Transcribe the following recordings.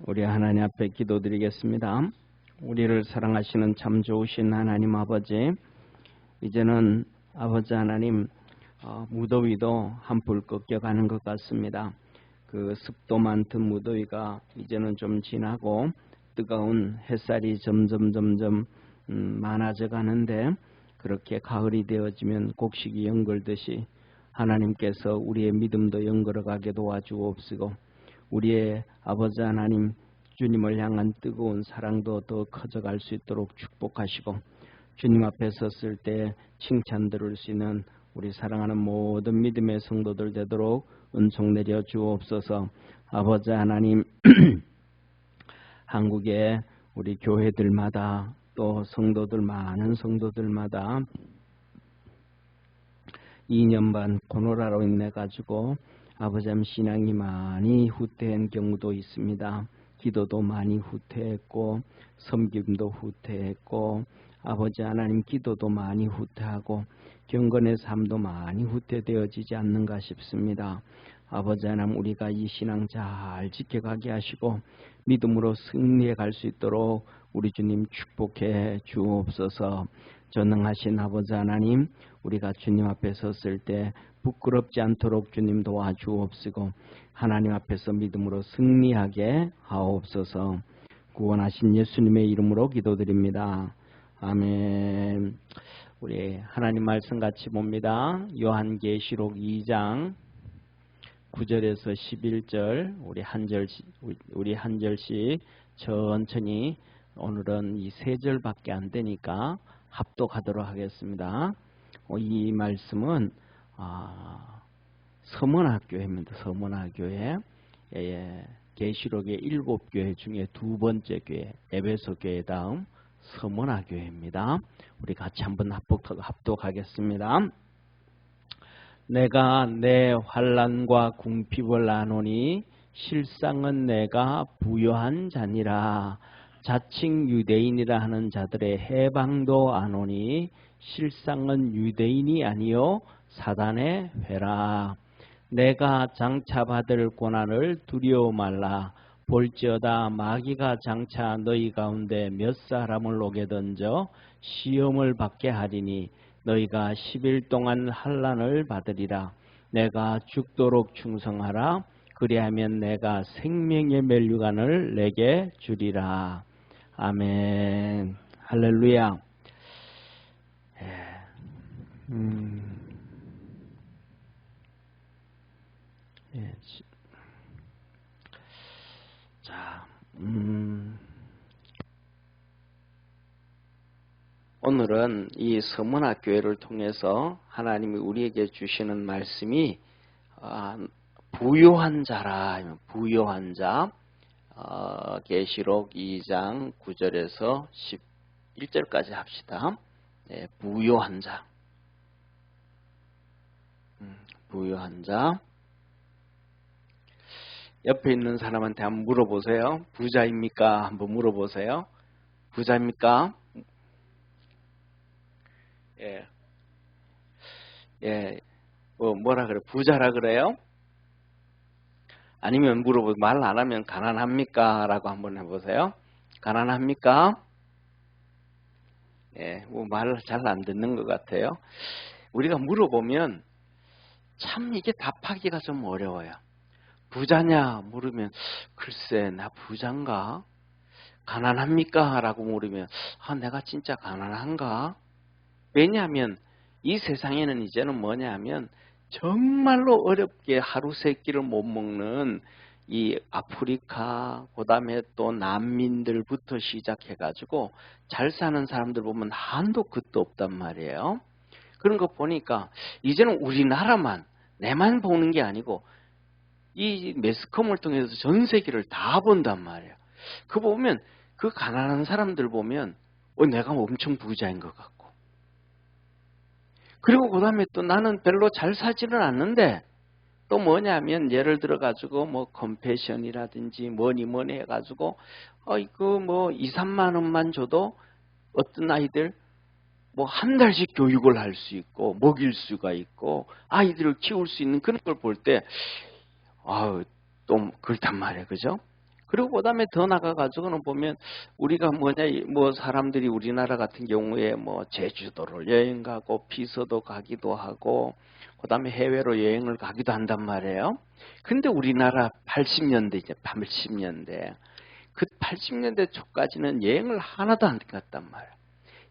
우리 하나님 앞에 기도드리겠습니다. 우리를 사랑하시는 참 좋으신 하나님 아버지, 이제는 아버지 하나님 무더위도 한풀 꺾여가는 것 같습니다. 그 습도 많던 무더위가 이제는 좀 지나고 뜨거운 햇살이 점점 많아져 가는데, 그렇게 가을이 되어지면 곡식이 연걸듯이 하나님께서 우리의 믿음도 연걸어가게 도와주옵시고, 우리의 아버지 하나님 주님을 향한 뜨거운 사랑도 더 커져갈 수 있도록 축복하시고, 주님 앞에 섰을 때 칭찬 들을 수 있는 우리 사랑하는 모든 믿음의 성도들 되도록 은총 내려 주옵소서. 아버지 하나님, 한국의 우리 교회들마다 또 성도들, 많은 성도들마다 2년 반 코로나로 인해 가지고 아버지 하나님 신앙이 많이 후퇴한 경우도 있습니다. 기도도 많이 후퇴했고 섬김도 후퇴했고 아버지 하나님 기도도 많이 후퇴하고 경건의 삶도 많이 후퇴되어지지 않는가 싶습니다. 아버지 하나님, 우리가 이 신앙 잘 지켜가게 하시고 믿음으로 승리해 갈 수 있도록 우리 주님 축복해 주옵소서. 전능하신 아버지 하나님, 우리가 주님 앞에 섰을 때 부끄럽지 않도록 주님 도와주옵시고 하나님 앞에서 믿음으로 승리하게 하옵소서. 구원하신 예수님의 이름으로 기도드립니다. 아멘. 우리 하나님 말씀 같이 봅니다. 요한계시록 2장 9절에서 11절 우리 한 절씩 천천히, 오늘은 이 3절밖에 안 되니까 합독하도록 하겠습니다. 이 말씀은 서문학교회입니다. 서문학교회. 계시록의 7교회 중에 2번째 교회, 에베소 교회 다음 서문학교회입니다. 우리 같이 한번 합독하겠습니다. 내가 내 환난과 궁핍을 아노니 실상은 내가 부요한 자니라. 자칭 유대인이라 하는 자들의 해방도 아노니 실상은 유대인이 아니요 사단의 회라. 내가 장차 받을 고난을 두려워 말라. 볼지어다 마귀가 장차 너희 가운데 몇 사람을 오게 던져 시험을 받게 하리니 너희가 10일 동안 환난을 받으리라. 내가 죽도록 충성하라. 그리하면 내가 생명의 멸류관을 내게 주리라. 아멘. 할렐루야. 자, 오늘은 이 서문학교회를 통해서 하나님이 우리에게 주시는 말씀이 부요한 자라. 부요한 자. 계시록 2장 9절에서 11절까지 합시다. 부요한 자. 부요한 자. 옆에 있는 사람한테 한번 물어보세요. 부자입니까? 한번 물어보세요. 부자입니까? 뭐라 그래? 부자라 그래요? 아니면 물어보고 말 안 하면 가난합니까? 라고 한번 해보세요. 가난합니까? 말 잘 안 듣는 것 같아요. 우리가 물어보면 참 이게 답하기가 좀 어려워요. 부자냐 물으면 글쎄 나 부자인가? 가난합니까? 라고 물으면 내가 진짜 가난한가? 왜냐하면 이 세상에는 이제는 뭐냐면 정말로 어렵게 하루 세 끼를 못 먹는 이 아프리카, 그 다음에 또 난민들부터 시작해가지고 잘 사는 사람들 보면 한도 끝도 없단 말이에요. 그런 거 보니까 이제는 우리나라만, 내만 보는 게 아니고 이 매스컴을 통해서 전 세계를 다 본단 말이에요. 그거 보면 그 가난한 사람들 보면 내가 엄청 부자인 것 같고, 그리고 그 다음에 또 나는 별로 잘 사지는 않는데 또 뭐냐면 예를 들어 가지고 뭐 컴패션이라든지 뭐니 해가지고 이거 뭐 2, 3만 원만 줘도 어떤 아이들 뭐 한 달씩 교육을 할 수 있고 먹일 수가 있고 아이들을 키울 수 있는 그런 걸 볼 때 또 그렇단 말이에요. 그죠? 그리고 그다음에 더 나가가지고는 보면 우리가 뭐 사람들이 우리나라 같은 경우에 뭐 제주도를 여행 가고 비서도 가기도 하고 그다음에 해외로 여행을 가기도 한단 말이에요. 근데 우리나라 80년대 이제 80년대 그 80년대 초까지는 여행을 하나도 안 갔단 말이에요.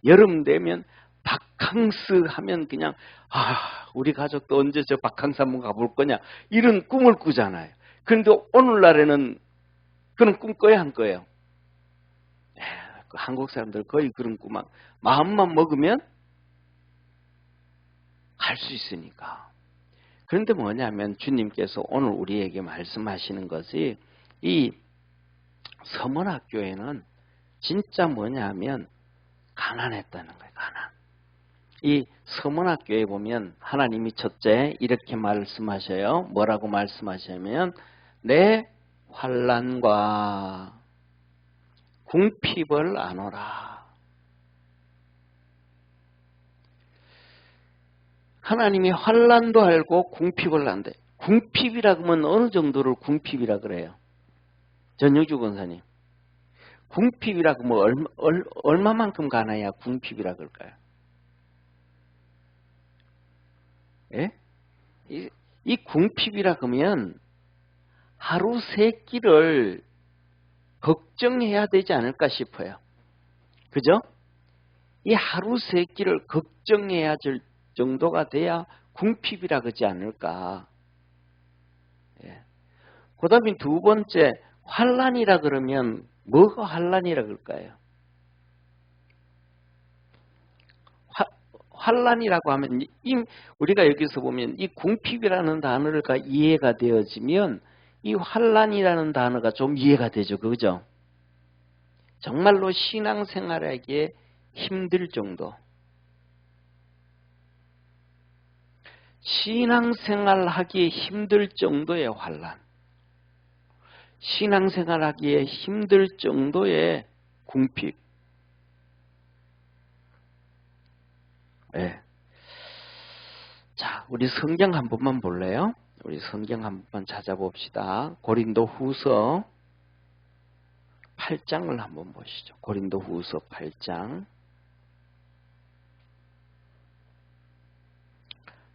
여름 되면 바캉스 하면 그냥 우리 가족도 언제 저 바캉스 한번 가볼 거냐 이런 꿈을 꾸잖아요. 그런데 오늘날에는 그런 꿈 꿔야 안 꿔요? 한국 사람들 거의 그런 꿈만 마음만 먹으면 갈 수 있으니까. 그런데 뭐냐면 주님께서 오늘 우리에게 말씀하시는 것이 이 서문학교에는 진짜 뭐냐면 가난했다는 거예요. 가난. 이 서문학교에 보면 하나님이 첫째 이렇게 말씀하셔요. 뭐라고 말씀하시냐면 내 환난과 궁핍을 아노라. 하나님이 환난도 알고 궁핍을 안대. 궁핍이라 그러면 어느 정도를 궁핍이라 그래요? 전영주 권사님. 궁핍이라 그러면 얼마만큼 가나야 궁핍이라 그럴까요? 예? 이 궁핍이라 그러면 하루 세 끼를 걱정해야 되지 않을까 싶어요. 그죠? 이 하루 세 끼를 걱정해야 될 정도가 돼야 궁핍이라 그러지 않을까. 예. 그 다음에 두 번째 환난이라 그러면 뭐가 환난이라 그럴까요? 환난이라고 하면 우리가 여기서 보면 이 궁핍이라는 단어가 이해가 되어지면 이 환난이라는 단어가 좀 이해가 되죠. 그죠? 정말로 신앙생활하기에 힘들 정도. 신앙생활하기에 힘들 정도의 환난. 신앙생활하기에 힘들 정도의 궁핍. 네. 자, 우리 성경 한 번만 볼래요? 우리 성경 한 번만 찾아봅시다. 고린도 후서 8장을 한번 보시죠. 고린도 후서 8장.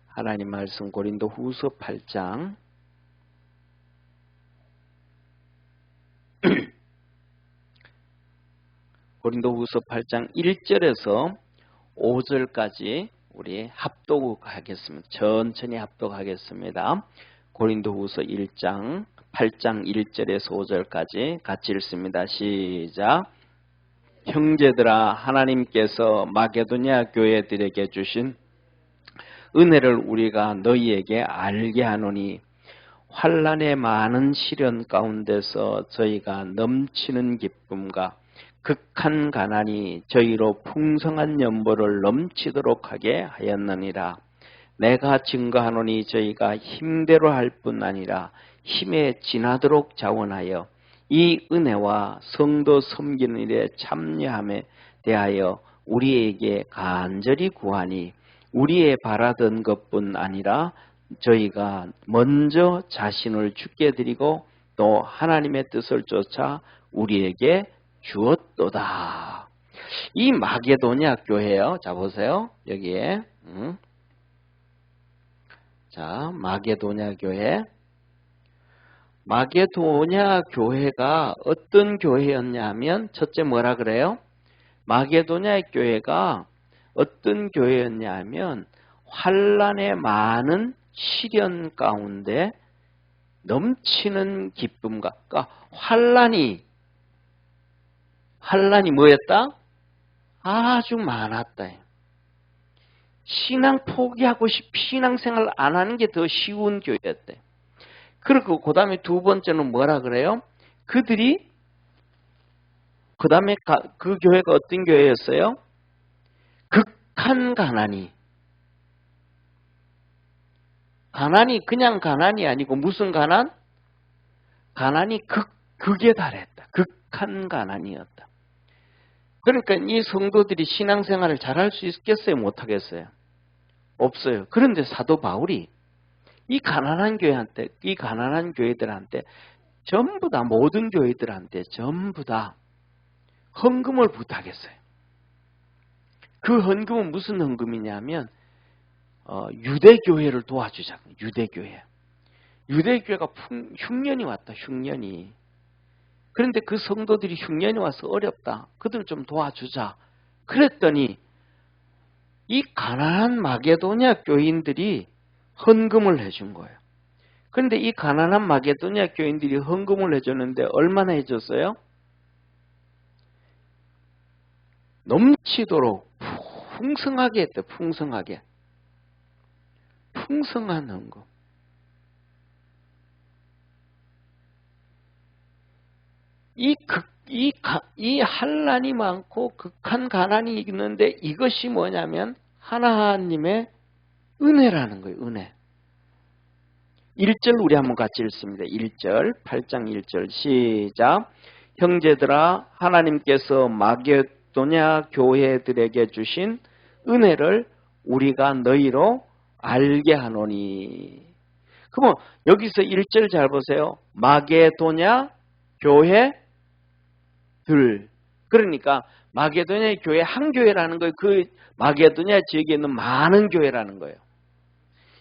하나님 말씀 고린도 후서 8장. 고린도 후서 8장 1절에서 5절까지 우리 합독하겠습니다. 천천히 합독하겠습니다. 고린도후서 1장 8장 1절에서 5절까지 같이 읽습니다. 시작. 형제들아, 하나님께서 마게도냐 교회들에게 주신 은혜를 우리가 너희에게 알게 하노니 환난의 많은 시련 가운데서 저희가 넘치는 기쁨과 극한 가난이 저희로 풍성한 연보를 넘치도록 하게 하였느니라. 내가 증거하노니 저희가 힘대로 할 뿐 아니라 힘에 지나도록 자원하여 이 은혜와 성도 섬기는 일에 참여함에 대하여 우리에게 간절히 구하니 우리의 바라던 것뿐 아니라 저희가 먼저 자신을 주께 드리고 또 하나님의 뜻을 쫓아 우리에게 주었도다. 이 마게도냐 교회요. 자 보세요. 여기에 자 마게도냐 교회. 마게도냐 교회가 어떤 교회였냐면 첫째 뭐라 그래요? 마게도냐 교회가 어떤 교회였냐면 환난의 많은 시련 가운데 넘치는 기쁨과 그러니까 환난이 뭐였다? 아주 많았다. 신앙 포기하고 신앙생활 안 하는 게 더 쉬운 교회였대. 그리고 그 다음에 두 번째는 뭐라 그래요? 그들이 그 다음에 그 교회가 어떤 교회였어요? 극한 가난이 그냥 가난이 아니고 무슨 가난? 가난이 극에 달했다. 극한 가난이었다. 그러니까 이 성도들이 신앙생활을 잘할 수 있겠어요? 못하겠어요? 없어요. 그런데 사도 바울이 이 가난한 교회들한테 전부 다 모든 교회들한테 전부 다 헌금을 부탁했어요. 그 헌금은 무슨 헌금이냐면 유대교회를 도와주자. 유대교회. 유대교회가 흉년이 왔다. 흉년이. 그런데 그 성도들이 흉년이 와서 어렵다. 그들 좀 도와주자. 그랬더니 이 가난한 마게도냐 교인들이 헌금을 해준 거예요. 그런데 이 가난한 마게도냐 교인들이 헌금을 해줬는데 얼마나 해줬어요? 넘치도록 풍성하게 했대. 풍성하게. 풍성한 헌금. 이 한란이 많고 극한 가난이 있는데 이것이 뭐냐면 하나님의 은혜라는 거예요. 은혜. 1절 우리 한번 같이 읽습니다. 1절 8장 1절 시작. 형제들아 하나님께서 마게도냐 교회들에게 주신 은혜를 우리가 너희로 알게 하노니. 그러면 여기서 1절 잘 보세요. 마게도냐 교회들. 그러니까 마게도냐 교회 한 교회라는 거예요. 그 마게도냐 지역에 있는 많은 교회라는 거예요.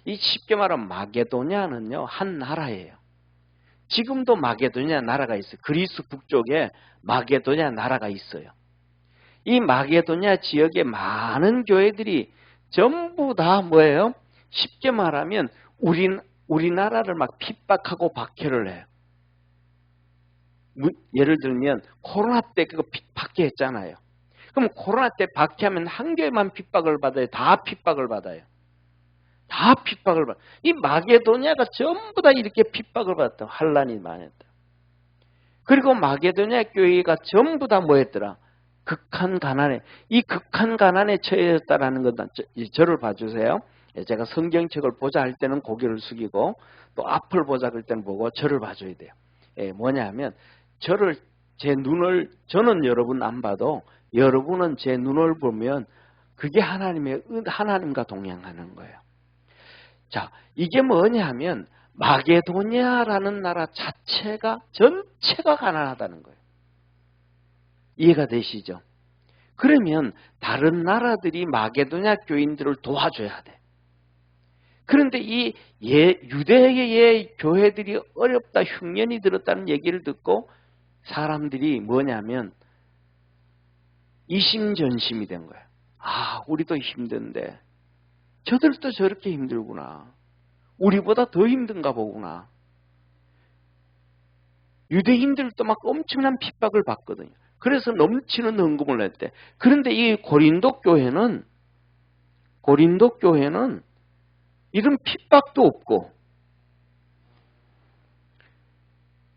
이 쉽게 말하면 마게도냐는요 한 나라예요. 지금도 마게도냐 나라가 있어요. 그리스 북쪽에 마게도냐 나라가 있어요. 이 마게도냐 지역의 많은 교회들이 전부 다 뭐예요? 쉽게 말하면 우리나라를 막 핍박하고 박해를 해요. 예를 들면 코로나 때 그거 박해했잖아요. 그럼 코로나 때 박해하면 한 교회만 핍박을 받아요? 다 핍박을 받아요? 다 핍박을 받아요. 이 마게도냐가 전부 다 이렇게 핍박을 받았다. 환란이 많았다. 그리고 마게도냐 교회가 전부 다 뭐였더라? 극한 가난에, 이 극한 가난에 처해졌다라는 것, 저를 봐주세요. 제가 성경책을 보자 할 때는 고개를 숙이고 또 앞을 보자 그럴 때는 보고 저를 봐줘야 돼요. 뭐냐면 저는 여러분 안 봐도 여러분은 제 눈을 보면 그게 하나님과 동행하는 거예요. 자, 이게 뭐냐면 마게도냐라는 나라 전체가 가난하다는 거예요. 이해가 되시죠? 그러면 다른 나라들이 마게도냐 교인들을 도와줘야 돼. 그런데 이 유대의 교회들이 어렵다, 흉년이 들었다는 얘기를 듣고 사람들이 뭐냐면 이심전심이 된 거예요. 아, 우리도 힘든데 저들도 저렇게 힘들구나. 우리보다 더 힘든가 보구나. 유대인들도 막 엄청난 핍박을 받거든요. 그래서 넘치는 헌금을 냈대. 그런데 이 고린도 교회는 이런 핍박도 없고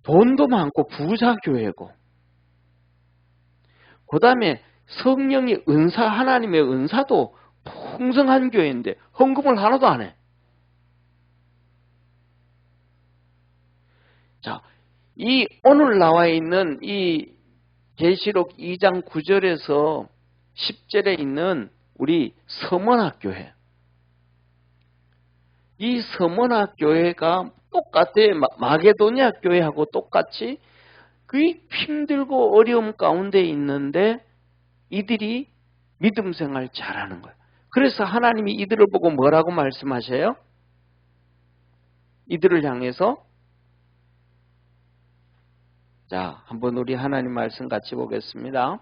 돈도 많고 부자 교회고 그 다음에 성령의 은사, 하나님의 은사도 풍성한 교회인데 헌금을 하나도 안 해. 자, 이 오늘 나와 있는 이 계시록 2장 9절에서 10절에 있는 우리 서머나 교회. 이 서머나 교회가 똑같아요. 마게도냐 교회하고 똑같이 그 힘들고 어려움 가운데 있는데 이들이 믿음 생활 잘하는 거예요. 그래서 하나님이 이들을 보고 뭐라고 말씀하셔요? 이들을 향해서 자, 한번 우리 하나님 말씀 같이 보겠습니다.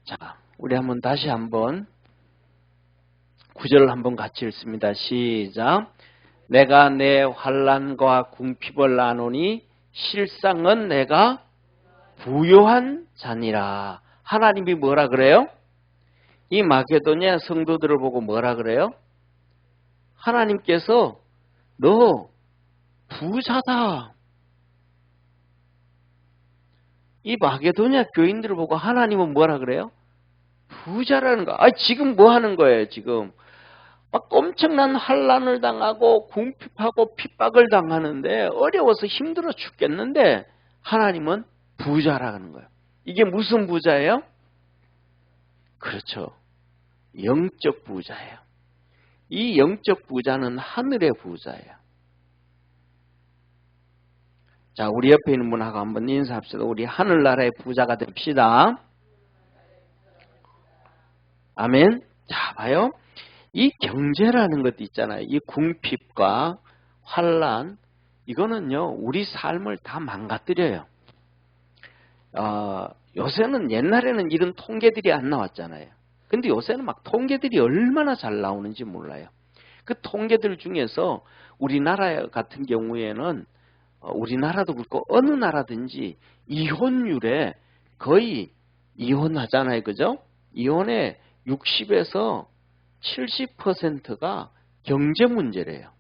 자, 우리 다시 한번 9절을 한번 같이 읽습니다. 시작. 내가 내 환난과 궁핍을 나누니 실상은 내가 부요한 자니라. 하나님이 뭐라 그래요? 이 마게도냐 성도들을 보고 뭐라 그래요? 하나님께서 너 부자다. 이 마게도냐 교인들을 보고 하나님은 뭐라 그래요? 부자라는 거. 지금 뭐 하는 거예요? 지금 막 엄청난 환난을 당하고 궁핍하고 핍박을 당하는데 어려워서 힘들어 죽겠는데 하나님은 부자라는 거예요. 이게 무슨 부자예요? 그렇죠. 영적 부자예요. 이 영적 부자는 하늘의 부자예요. 자, 우리 옆에 있는 분하고 한번 인사합시다. 우리 하늘나라의 부자가 됩시다. 아멘. 자, 봐요. 이 경제라는 것도 있잖아요. 이 궁핍과 환란, 이거는요, 우리 삶을 다 망가뜨려요. 요새는 옛날에는 이런 통계들이 안 나왔잖아요. 근데 요새는 막 통계들이 얼마나 잘 나오는지 몰라요. 그 통계들 중에서 우리나라 같은 경우에는 우리나라도 그렇고 어느 나라든지 이혼율에 거의 이혼하잖아요. 그죠? 이혼의 60에서 70%가 경제 문제래요.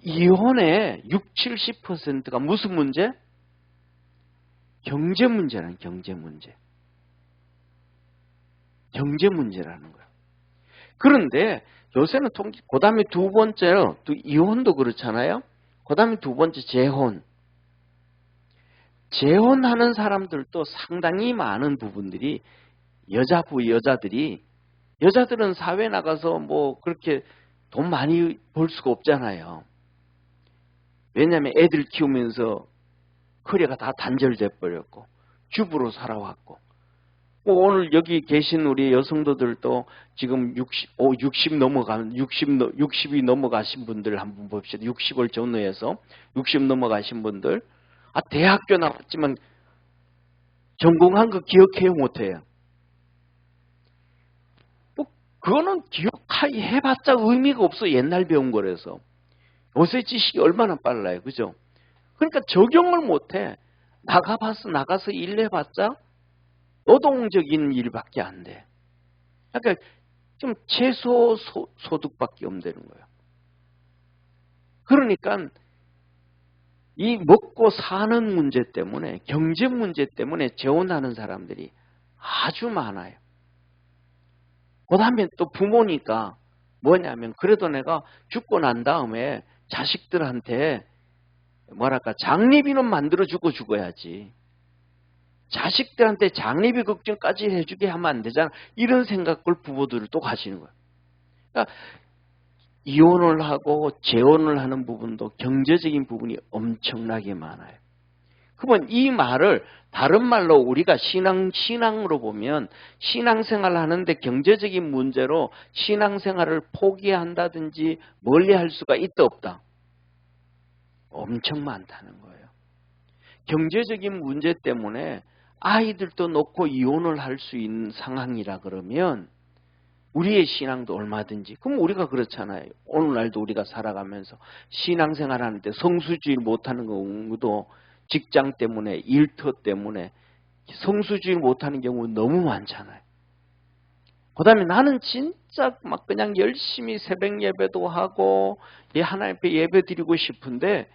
이혼의 60, 70%가 무슨 문제? 경제 문제라는 경제 문제. 경제 문제라는 거예요. 그런데 요새는 그 다음에 두 번째로 또 이혼도 그렇잖아요. 그 다음에 두 번째 재혼. 재혼하는 사람들도 상당히 많은 부분들이 여자들은 사회 나가서 뭐 그렇게 돈 많이 벌 수가 없잖아요. 왜냐하면 애들 키우면서 커리어가 다 단절돼 버렸고 주부로 살아왔고 오늘 여기 계신 우리 여성도들도 지금 60이 넘어가신 분들 한번 봅시다. 60을 전후해서 60 넘어가신 분들, 대학교 나왔지만 전공한 거 기억해요, 못해요? 그거는 기억해봤자 의미가 없어. 옛날 배운 거라서. 요새 지식이 얼마나 빨라요, 그죠? 그러니까 적용을 못해. 나가서 일해봤자 노동적인 일밖에 안 돼. 그러니까 좀 최소 소득밖에 없다는 거예요. 그러니까 이 먹고 사는 문제 때문에, 경제 문제 때문에 재혼하는 사람들이 아주 많아요. 그 다음에 또 부모니까 뭐냐면 그래도 내가 죽고 난 다음에 자식들한테 뭐랄까 장례비는 만들어주고 죽어야지. 자식들한테 장례비 걱정까지 해주게 하면 안 되잖아. 이런 생각을 부모들을 또 가시는 거예요. 그러니까 이혼을 하고 재혼을 하는 부분도 경제적인 부분이 엄청나게 많아요. 그러면 이 말을 다른 말로 우리가 신앙으로 보면 신앙생활을 하는데 경제적인 문제로 신앙생활을 포기한다든지 멀리할 수가 있다 없다? 엄청 많다는 거예요. 경제적인 문제 때문에 아이들도 놓고 이혼을 할 수 있는 상황이라 그러면 우리의 신앙도 얼마든지, 그럼 우리가 그렇잖아요. 오늘날도 우리가 살아가면서 신앙생활 하는데 성수주의 못하는 경우도 직장 때문에, 일터 때문에 성수주의 못하는 경우 너무 많잖아요. 그 다음에 나는 진짜 막 그냥 열심히 새벽 예배도 하고 하나님 앞에 예배 드리고 싶은데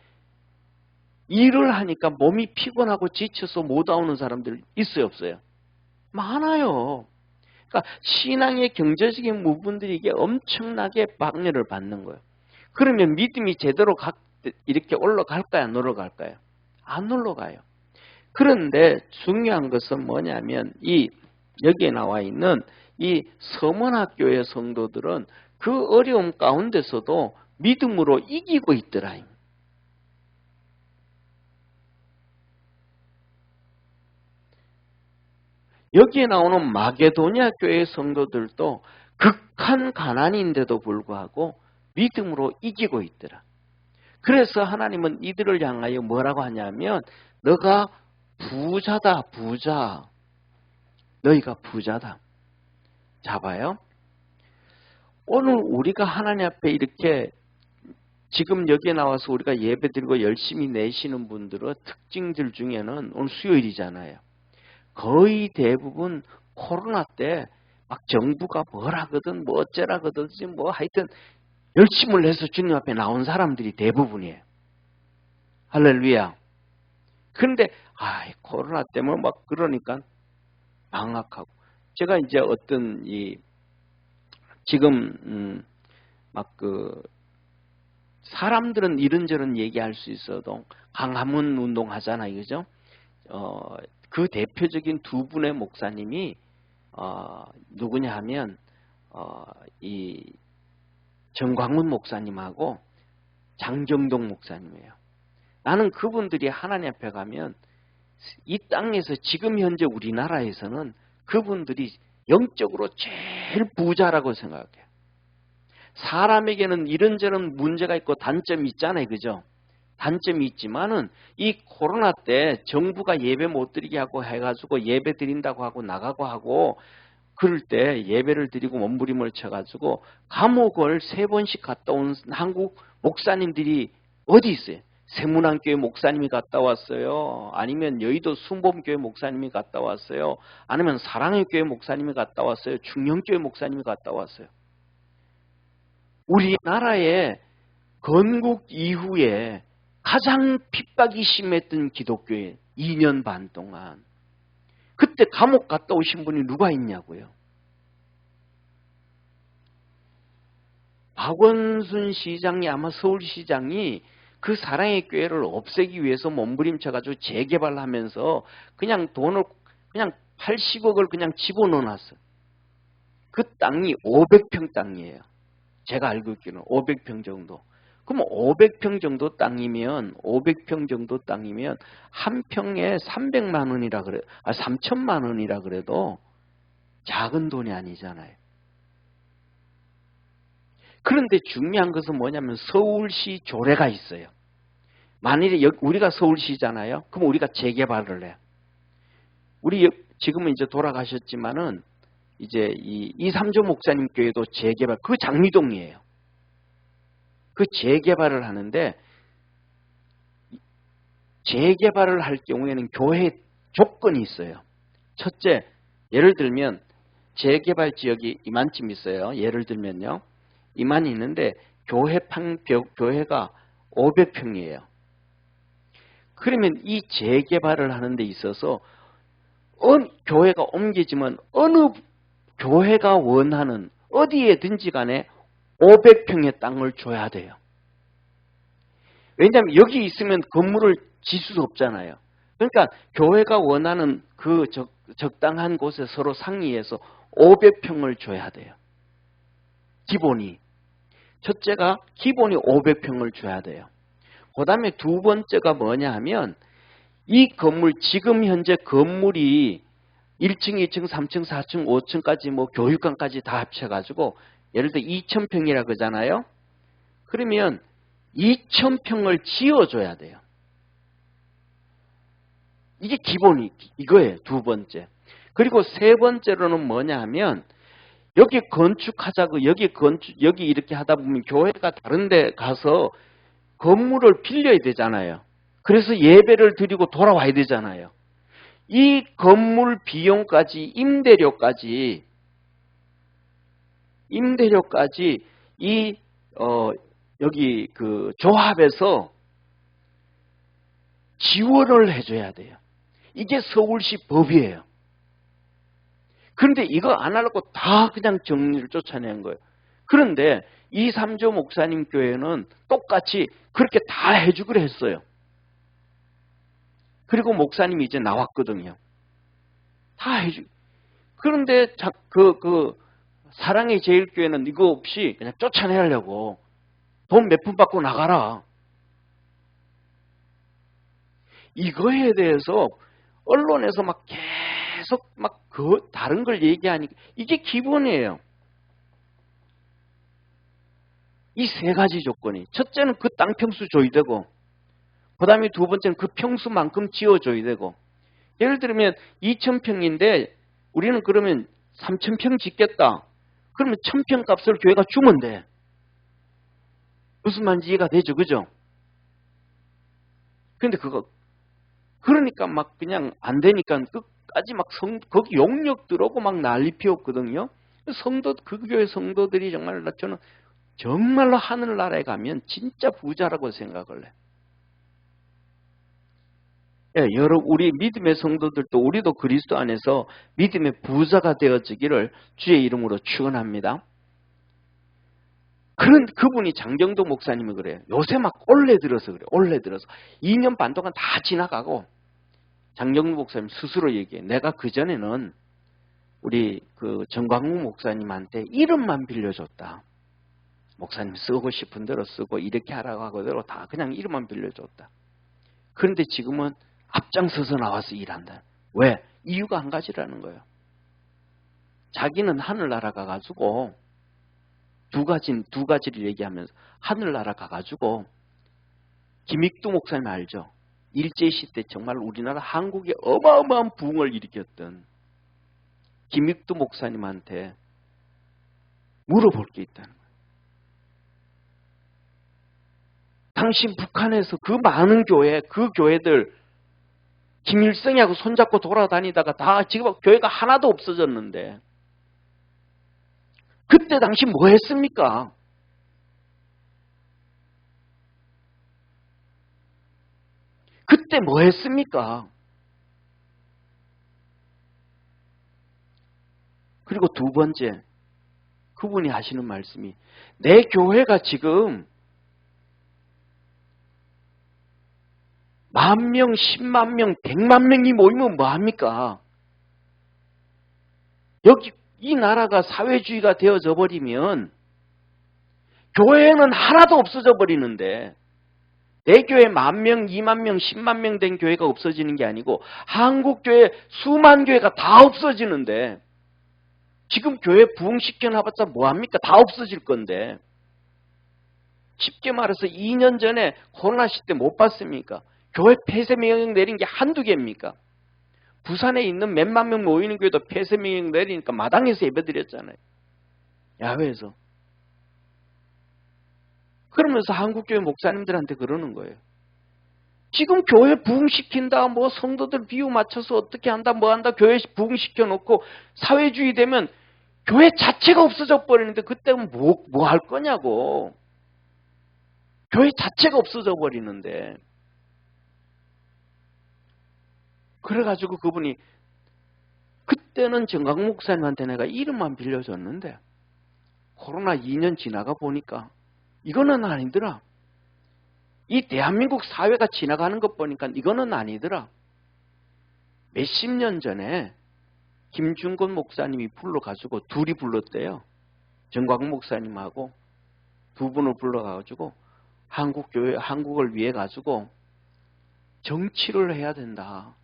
일을 하니까 몸이 피곤하고 지쳐서 못 나오는 사람들 있어요, 없어요? 많아요. 그러니까 신앙의 경제적인 부분들이 이게 엄청나게 방해를 받는 거예요. 그러면 믿음이 제대로 이렇게 올라갈까요? 안 올라갈까요? 안 올라가요. 그런데 중요한 것은 뭐냐면 여기에 나와 있는 이 서문학교의 성도들은 그 어려움 가운데서도 믿음으로 이기고 있더라. 여기에 나오는 마게도냐 교회의 성도들도 극한 가난인데도 불구하고 믿음으로 이기고 있더라. 그래서 하나님은 이들을 향하여 뭐라고 하냐면 너가 부자다, 부자. 너희가 부자다. 자, 봐요. 오늘 우리가 하나님 앞에 이렇게 지금 여기에 나와서 우리가 예배드리고 열심히 내시는 분들의 특징들 중에는 오늘 수요일이잖아요. 거의 대부분 코로나 때 막 정부가 뭐라거든 뭐 어쩌라거든지 뭐 하여튼 열심을 해서 주님 앞에 나온 사람들이 대부분이에요. 할렐루야. 그런데 코로나 때문에 막 그러니까 방학하고 제가 이제 어떤 지금 막 사람들은 이런저런 얘기할 수 있어도 강화문 운동 하잖아요. 그죠? 그 대표적인 두 분의 목사님이 누구냐 하면 이 정광훈 목사님하고 장정동 목사님이에요. 나는 그분들이 하나님 앞에 가면 이 땅에서 지금 현재 우리나라에서는 그분들이 영적으로 제일 부자라고 생각해요. 사람에게는 이런저런 문제가 있고 단점이 있잖아요. 그죠? 단점이 있지만은 이 코로나 때 정부가 예배 못 드리게 하고 해가지고 예배 드린다고 하고 나가고 하고 그럴 때 예배를 드리고 몸부림을 쳐가지고 감옥을 3번씩 갔다 온 한국 목사님들이 어디 있어요? 세문안교회 목사님이 갔다 왔어요. 아니면 여의도 순복음교회 목사님이 갔다 왔어요. 아니면 사랑의 교회 목사님이 갔다 왔어요. 충령교회 목사님이 갔다 왔어요. 우리나라의 건국 이후에 가장 핍박이 심했던 기독교회 2년 반 동안 그때 감옥 갔다 오신 분이 누가 있냐고요. 박원순 시장이 아마 서울시장이 그 사랑의 교회를 없애기 위해서 몸부림쳐가지고 재개발하면서 그냥 돈을 그냥 80억을 그냥 집어넣어놨어요. 그 땅이 500평 땅이에요. 제가 알고 있기로는 500평 정도. 그럼 500평 정도 땅이면 500평 정도 땅이면 한 평에 300만 원이라 그래. 3천만 원이라 그래도 작은 돈이 아니잖아요. 그런데 중요한 것은 뭐냐면 서울시 조례가 있어요. 만일에 우리가 서울시잖아요. 그럼 우리가 재개발을 해요. 우리 지금은 이제 돌아가셨지만은 이제 이 이삼조 목사님 교회도 재개발, 그 장미동이에요. 그 재개발을 하는데 재개발을 할 경우에는 교회 조건이 있어요. 첫째, 예를 들면 재개발 지역이 이만큼 있어요. 예를 들면요. 이만 있는데 교회가 500평이에요. 그러면 이 재개발을 하는 데 있어서 교회가 옮겨지면 어느 교회가 원하는 어디에든지 간에 500평의 땅을 줘야 돼요. 왜냐하면 여기 있으면 건물을 질 수 없잖아요. 그러니까 교회가 원하는 그 적당한 곳에 서로 상의해서 500평을 줘야 돼요. 기본이. 첫째가 기본이 500평을 줘야 돼요. 그 다음에 두 번째가 뭐냐 하면 이 건물, 지금 현재 건물이 1층, 2층, 3층, 4층, 5층까지 뭐 교육관까지 다 합쳐가지고 예를 들어 2,000평이라 그러잖아요. 그러면 2,000평을 지어줘야 돼요. 이게 기본이 이거예요. 두 번째. 그리고 세 번째로는 뭐냐 하면 여기 건축하자고 여기 이렇게 하다 보면 교회가 다른 데 가서 건물을 빌려야 되잖아요. 그래서 예배를 드리고 돌아와야 되잖아요. 이 건물 비용까지 임대료까지 이 여기 그 조합에서 지원을 해줘야 돼요. 이게 서울시 법이에요. 그런데 이거 안 하려고 다 그냥 정리를 쫓아낸 거예요. 그런데 이삼조 목사님 교회는 똑같이 그렇게 다 해주기로 했어요. 그리고 목사님이 이제 나왔거든요. 다 해주. 그런데 사랑의 제일교회는 이거 없이 그냥 쫓아내려고 돈 몇 푼 받고 나가라. 이거에 대해서 언론에서 막 계속 막 다른 걸 얘기하니까 이게 기본이에요. 이 세 가지 조건이. 첫째는 그 땅 평수 줘야 되고, 그 다음에 두 번째는 그 평수만큼 지어줘야 되고. 예를 들면 2,000평인데 우리는 그러면 3,000평 짓겠다. 그러면 1,000평 값을 교회가 주면 돼. 무슨 말인지 이해가 되죠, 그죠? 근데 그러니까 막 그냥 안 되니까 끝까지 막 거기 용역 들어오고 막 난리 피웠거든요. 그 교회 성도들이 저는 정말로 하늘나라에 가면 진짜 부자라고 생각을 해요. 예, 우리 믿음의 성도들도 우리도 그리스도 안에서 믿음의 부자가 되어지기를 주의 이름으로 축원합니다. 그분이 장정도 목사님이 그래요. 요새 막 올래 들어서 그래요. 올래 들어서 2년 반 동안 다 지나가고 장정도 목사님 스스로 얘기해. 내가 그전에는 우리 그 정광욱 목사님한테 이름만 빌려줬다. 목사님 쓰고 싶은 대로 쓰고 이렇게 하라고 하고대로 다 그냥 이름만 빌려줬다. 그런데 지금은 앞장서서 나와서 일한다. 왜? 이유가 한 가지라는 거예요. 자기는 하늘나라 가가지고 두 가지를 얘기하면서 하늘나라 가가지고 김익두 목사님 알죠? 일제시대 정말 우리나라 한국에 어마어마한 부흥을 일으켰던 김익두 목사님한테 물어볼 게 있다는 거예요. 당신 북한에서 그 많은 그 교회들 김일성이하고 손잡고 돌아다니다가 다 지금 교회가 하나도 없어졌는데 그때 당신 뭐 했습니까? 그때 뭐 했습니까? 그리고 두 번째, 그분이 하시는 말씀이 내 교회가 지금 10,000명, 10만 명, 100만 명이 모이면 뭐합니까? 여기 이 나라가 사회주의가 되어져 버리면 교회는 하나도 없어져 버리는데 내 교회 10,000명, 2만 명, 10만 명 된 교회가 없어지는 게 아니고 한국 교회 수만 교회가 다 없어지는데 지금 교회 부흥시켜 놔봤자 뭐합니까? 다 없어질 건데 쉽게 말해서 2년 전에 코로나 시대 못 봤습니까? 교회 폐쇄 명령 내린 게 한두 개입니까? 부산에 있는 몇만 명 모이는 교회도 폐쇄 명령 내리니까 마당에서 예배드렸잖아요. 야외에서. 그러면서 한국교회 목사님들한테 그러는 거예요. 지금 교회 부흥시킨다, 뭐 성도들 비유 맞춰서 어떻게 한다, 뭐 한다, 교회 부흥시켜 놓고 사회주의 되면 교회 자체가 없어져 버리는데 그때는 뭐 할 거냐고. 교회 자체가 없어져 버리는데. 그래가지고 그분이 그때는 정강 목사님한테 내가 이름만 빌려줬는데 코로나 2년 지나가 보니까 이거는 아니더라. 이 대한민국 사회가 지나가는 것 보니까 이거는 아니더라. 몇십 년 전에 김중건 목사님이 불러가지고 둘이 불렀대요. 정광 목사님하고 두 분을 불러가지고 한국을 위해 가지고 정치를 해야 된다.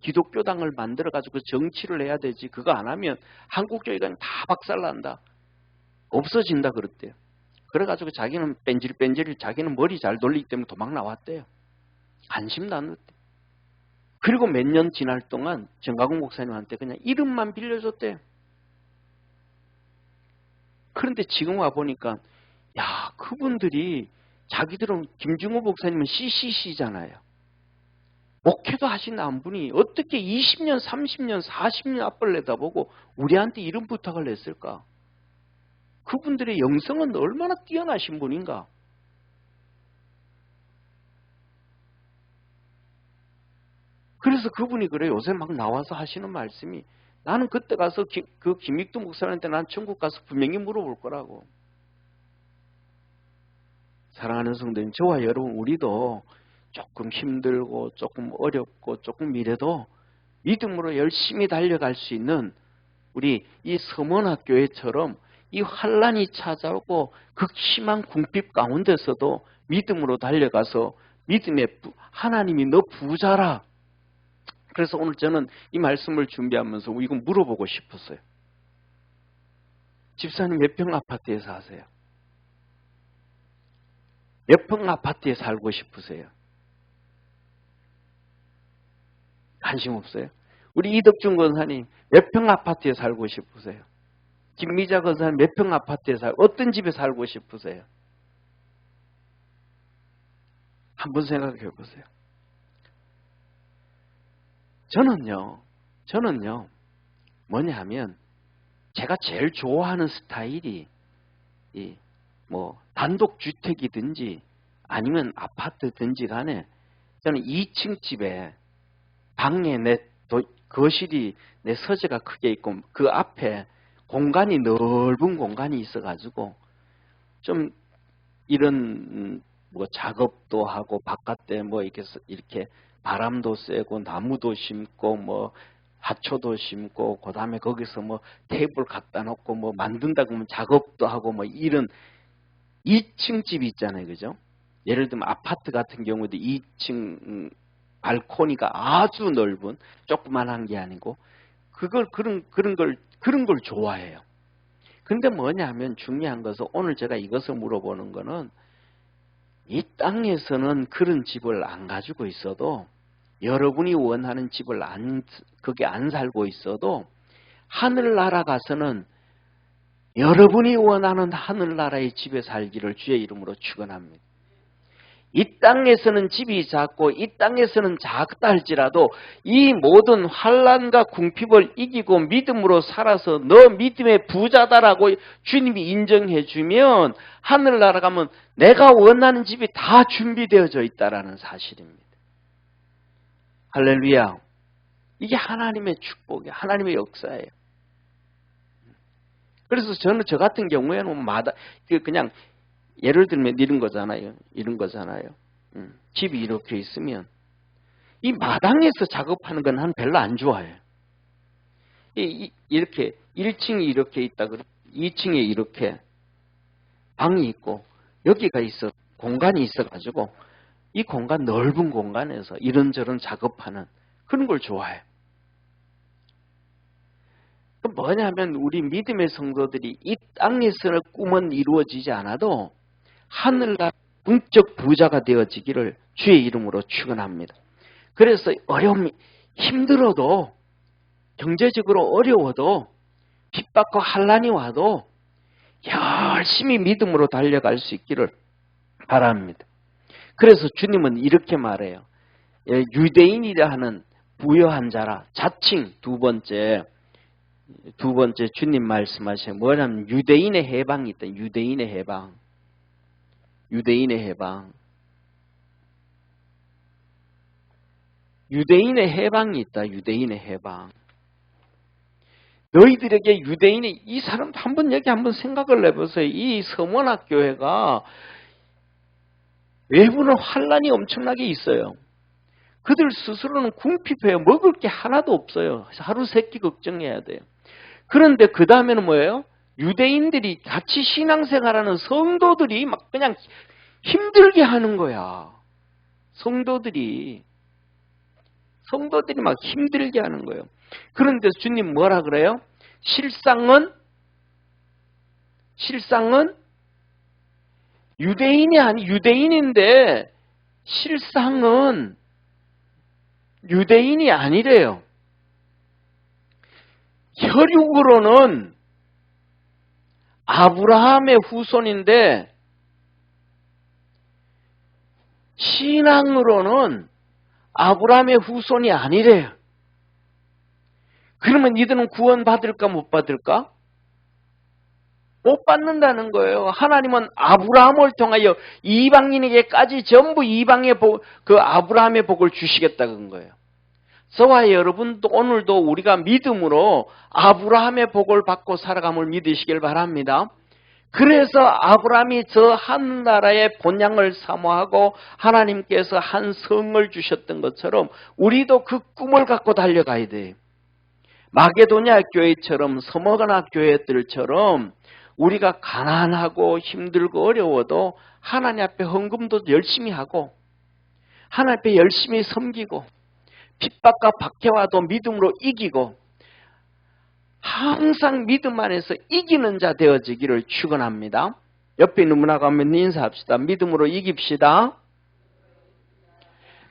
기독교당을 만들어가지고 정치를 해야 되지. 그거 안 하면 한국교회가 다 박살난다. 없어진다 그랬대요. 그래가지고 자기는 뺀질뺀질 자기는 머리 잘 돌리기 때문에 도망 나왔대요. 관심도 안 넣었대요. 그리고 몇 년 지날 동안 정가국 목사님한테 그냥 이름만 빌려줬대요. 그런데 지금 와보니까 야 그분들이 자기들은 김중호 목사님은 CCC잖아요. 목회도 하신 한 분이 어떻게 20년, 30년, 40년 앞을 내다보고 우리한테 이런 부탁을 했을까? 그분들의 영성은 얼마나 뛰어나신 분인가? 그래서 그분이 그래요. 요새 막 나와서 하시는 말씀이 나는 그때 가서 그 김익두 목사님한테 난 천국 가서 분명히 물어볼 거라고. 사랑하는 성도님, 저와 여러분 우리도 조금 힘들고 조금 어렵고 조금 미래도 믿음으로 열심히 달려갈 수 있는 우리 이 서문학교회처럼 이 환란이 찾아오고 극심한 궁핍 가운데서도 믿음으로 달려가서 믿음의 하나님이 너 부자라. 그래서 오늘 저는 이 말씀을 준비하면서 이거 물어보고 싶었어요. 집사님 몇 평 아파트에 사세요? 몇 평 아파트에 살고 싶으세요? 관심 없어요? 우리 이덕준 권사님 몇 평 아파트에 살고 싶으세요? 김미자 권사님 몇 평 아파트에 어떤 집에 살고 싶으세요? 한번 생각해 보세요. 저는요 뭐냐 하면 제가 제일 좋아하는 스타일이 뭐 단독주택이든지 아니면 아파트든지 간에 저는 2층 집에 방에 거실이 내 서재가 크게 있고 그 앞에 공간이 넓은 공간이 있어가지고 좀 이런 뭐 작업도 하고 바깥에 뭐 이렇게 바람도 쐬고 나무도 심고 뭐 하초도 심고 그다음에 거기서 뭐 테이블 갖다 놓고 뭐 만든다 그러면 작업도 하고 뭐 이런 2층 집이 있잖아요. 그죠? 예를 들면 아파트 같은 경우도 2층 발코니가 아주 넓은 조그만한 게 아니고 그런 걸 좋아해요. 근데 뭐냐면 중요한 것은 오늘 제가 이것을 물어보는 거는 이 땅에서는 그런 집을 안 가지고 있어도 여러분이 원하는 집을 거기 안 살고 있어도 하늘나라 가서는 여러분이 원하는 하늘나라의 집에 살기를 주의 이름으로 축원합니다. 이 땅에서는 집이 작고 이 땅에서는 작다 할지라도 이 모든 환난과 궁핍을 이기고 믿음으로 살아서 너 믿음의 부자다라고 주님이 인정해 주면 하늘나라 가면 내가 원하는 집이 다 준비되어져 있다라는 사실입니다. 할렐루야. 이게 하나님의 축복이에요. 하나님의 역사예요. 그래서 저는 저 같은 경우에는 그냥 예를 들면 이런 거잖아요. 집이 이렇게 있으면 이 마당에서 작업하는 건 별로 안 좋아해요. 이렇게 1층이 이렇게 있다 그러면 2층에 이렇게 방이 있고 여기가 공간이 있어가지고 이 넓은 공간에서 이런저런 작업하는 그런 걸 좋아해요. 뭐냐면 우리 믿음의 성도들이 이 땅에서는 꿈은 이루어지지 않아도 하늘나라 영적 부자가 되어지기를 주의 이름으로 축원합니다. 그래서 어려움이 힘들어도 경제적으로 어려워도 핍박과 환난이 와도 열심히 믿음으로 달려갈 수 있기를 바랍니다. 그래서 주님은 이렇게 말해요. 유대인이라 하는 부여한 자라 자칭 두 번째 주님 말씀하셔요. 뭐냐면 유대인의 해방이 있다. 유대인의 해방. 유대인의 해방이 있다. 유대인의 해방. 너희들에게 유대인이 이 사람 여기 한번 생각을 해보세요. 이 서문학 교회가 외부는 환란이 엄청나게 있어요. 그들 스스로는 궁핍해요. 먹을 게 하나도 없어요. 하루 세끼 걱정해야 돼요. 그런데 그 다음에는 뭐예요? 유대인들이 같이 신앙생활하는 성도들이 막 그냥 힘들게 하는 거야. 성도들이 막 힘들게 하는 거예요. 그런데 주님 뭐라 그래요? 실상은 유대인인데 실상은 유대인이 아니래요. 혈육으로는 아브라함의 후손인데 신앙으로는 아브라함의 후손이 아니래요. 그러면 이들은 구원받을까 못 받을까? 못 받는다는 거예요. 하나님은 아브라함을 통하여 이방인에게까지 전부 이방의 그 아브라함의 복을 주시겠다는 거예요. 저와 여러분도 오늘도 우리가 믿음으로 아브라함의 복을 받고 살아감을 믿으시길 바랍니다. 그래서 아브라함이 저 한 나라의 본향을 사모하고 하나님께서 한 성을 주셨던 것처럼 우리도 그 꿈을 갖고 달려가야 돼요. 마게도냐 교회처럼 서머가나 교회들처럼 우리가 가난하고 힘들고 어려워도 하나님 앞에 헌금도 열심히 하고 하나님 앞에 열심히 섬기고 핍박과 박해와도 믿음으로 이기고 항상 믿음 안에서 이기는 자 되어지기를 축원합니다. 옆에 있는 분하고 한번 인사합시다. 믿음으로 이깁시다.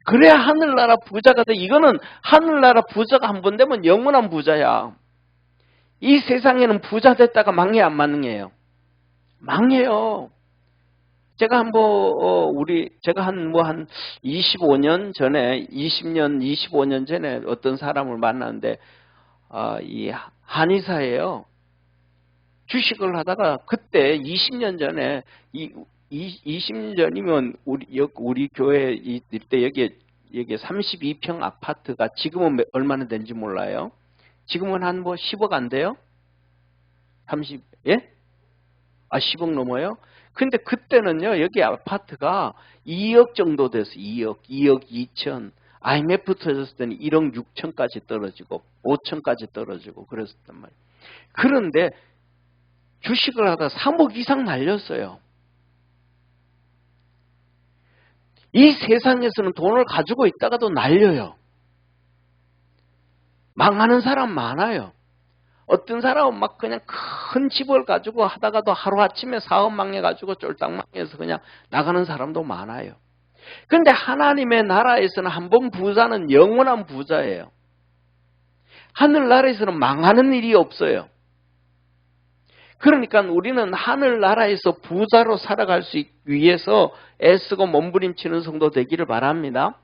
그래야 하늘나라 부자가 돼. 이거는 하늘나라 부자가 한 번 되면 영원한 부자야. 이 세상에는 부자 됐다가 망해 안 망해요? 망해요. 제가 한 25년 전에 25년 전에 어떤 사람을 만났는데 이 한의사예요. 주식을 하다가 그때 20년 전에 20년 전이면 우리 교회 이때 여기 32평 아파트가 지금은 얼마나 되는지 몰라요. 지금은 한 10억 안 돼요? 10억 넘어요? 근데 그때는요, 여기 아파트가 2억 정도 돼서 2억 2천. IMF 터졌을 때는 1억 6천까지 떨어지고 5천까지 떨어지고 그랬었단 말이에요. 그런데 주식을 하다 3억 이상 날렸어요. 이 세상에서는 돈을 가지고 있다가도 날려요. 망하는 사람 많아요. 어떤 사람은 막 그냥 큰 집을 가지고 하다가도 하루아침에 사업 망해가지고 쫄딱 망해서 그냥 나가는 사람도 많아요. 그런데 하나님의 나라에서는 한 번 부자는 영원한 부자예요. 하늘나라에서는 망하는 일이 없어요. 그러니까 우리는 하늘나라에서 부자로 살아갈 수 위해서 애쓰고 몸부림치는 성도 되기를 바랍니다.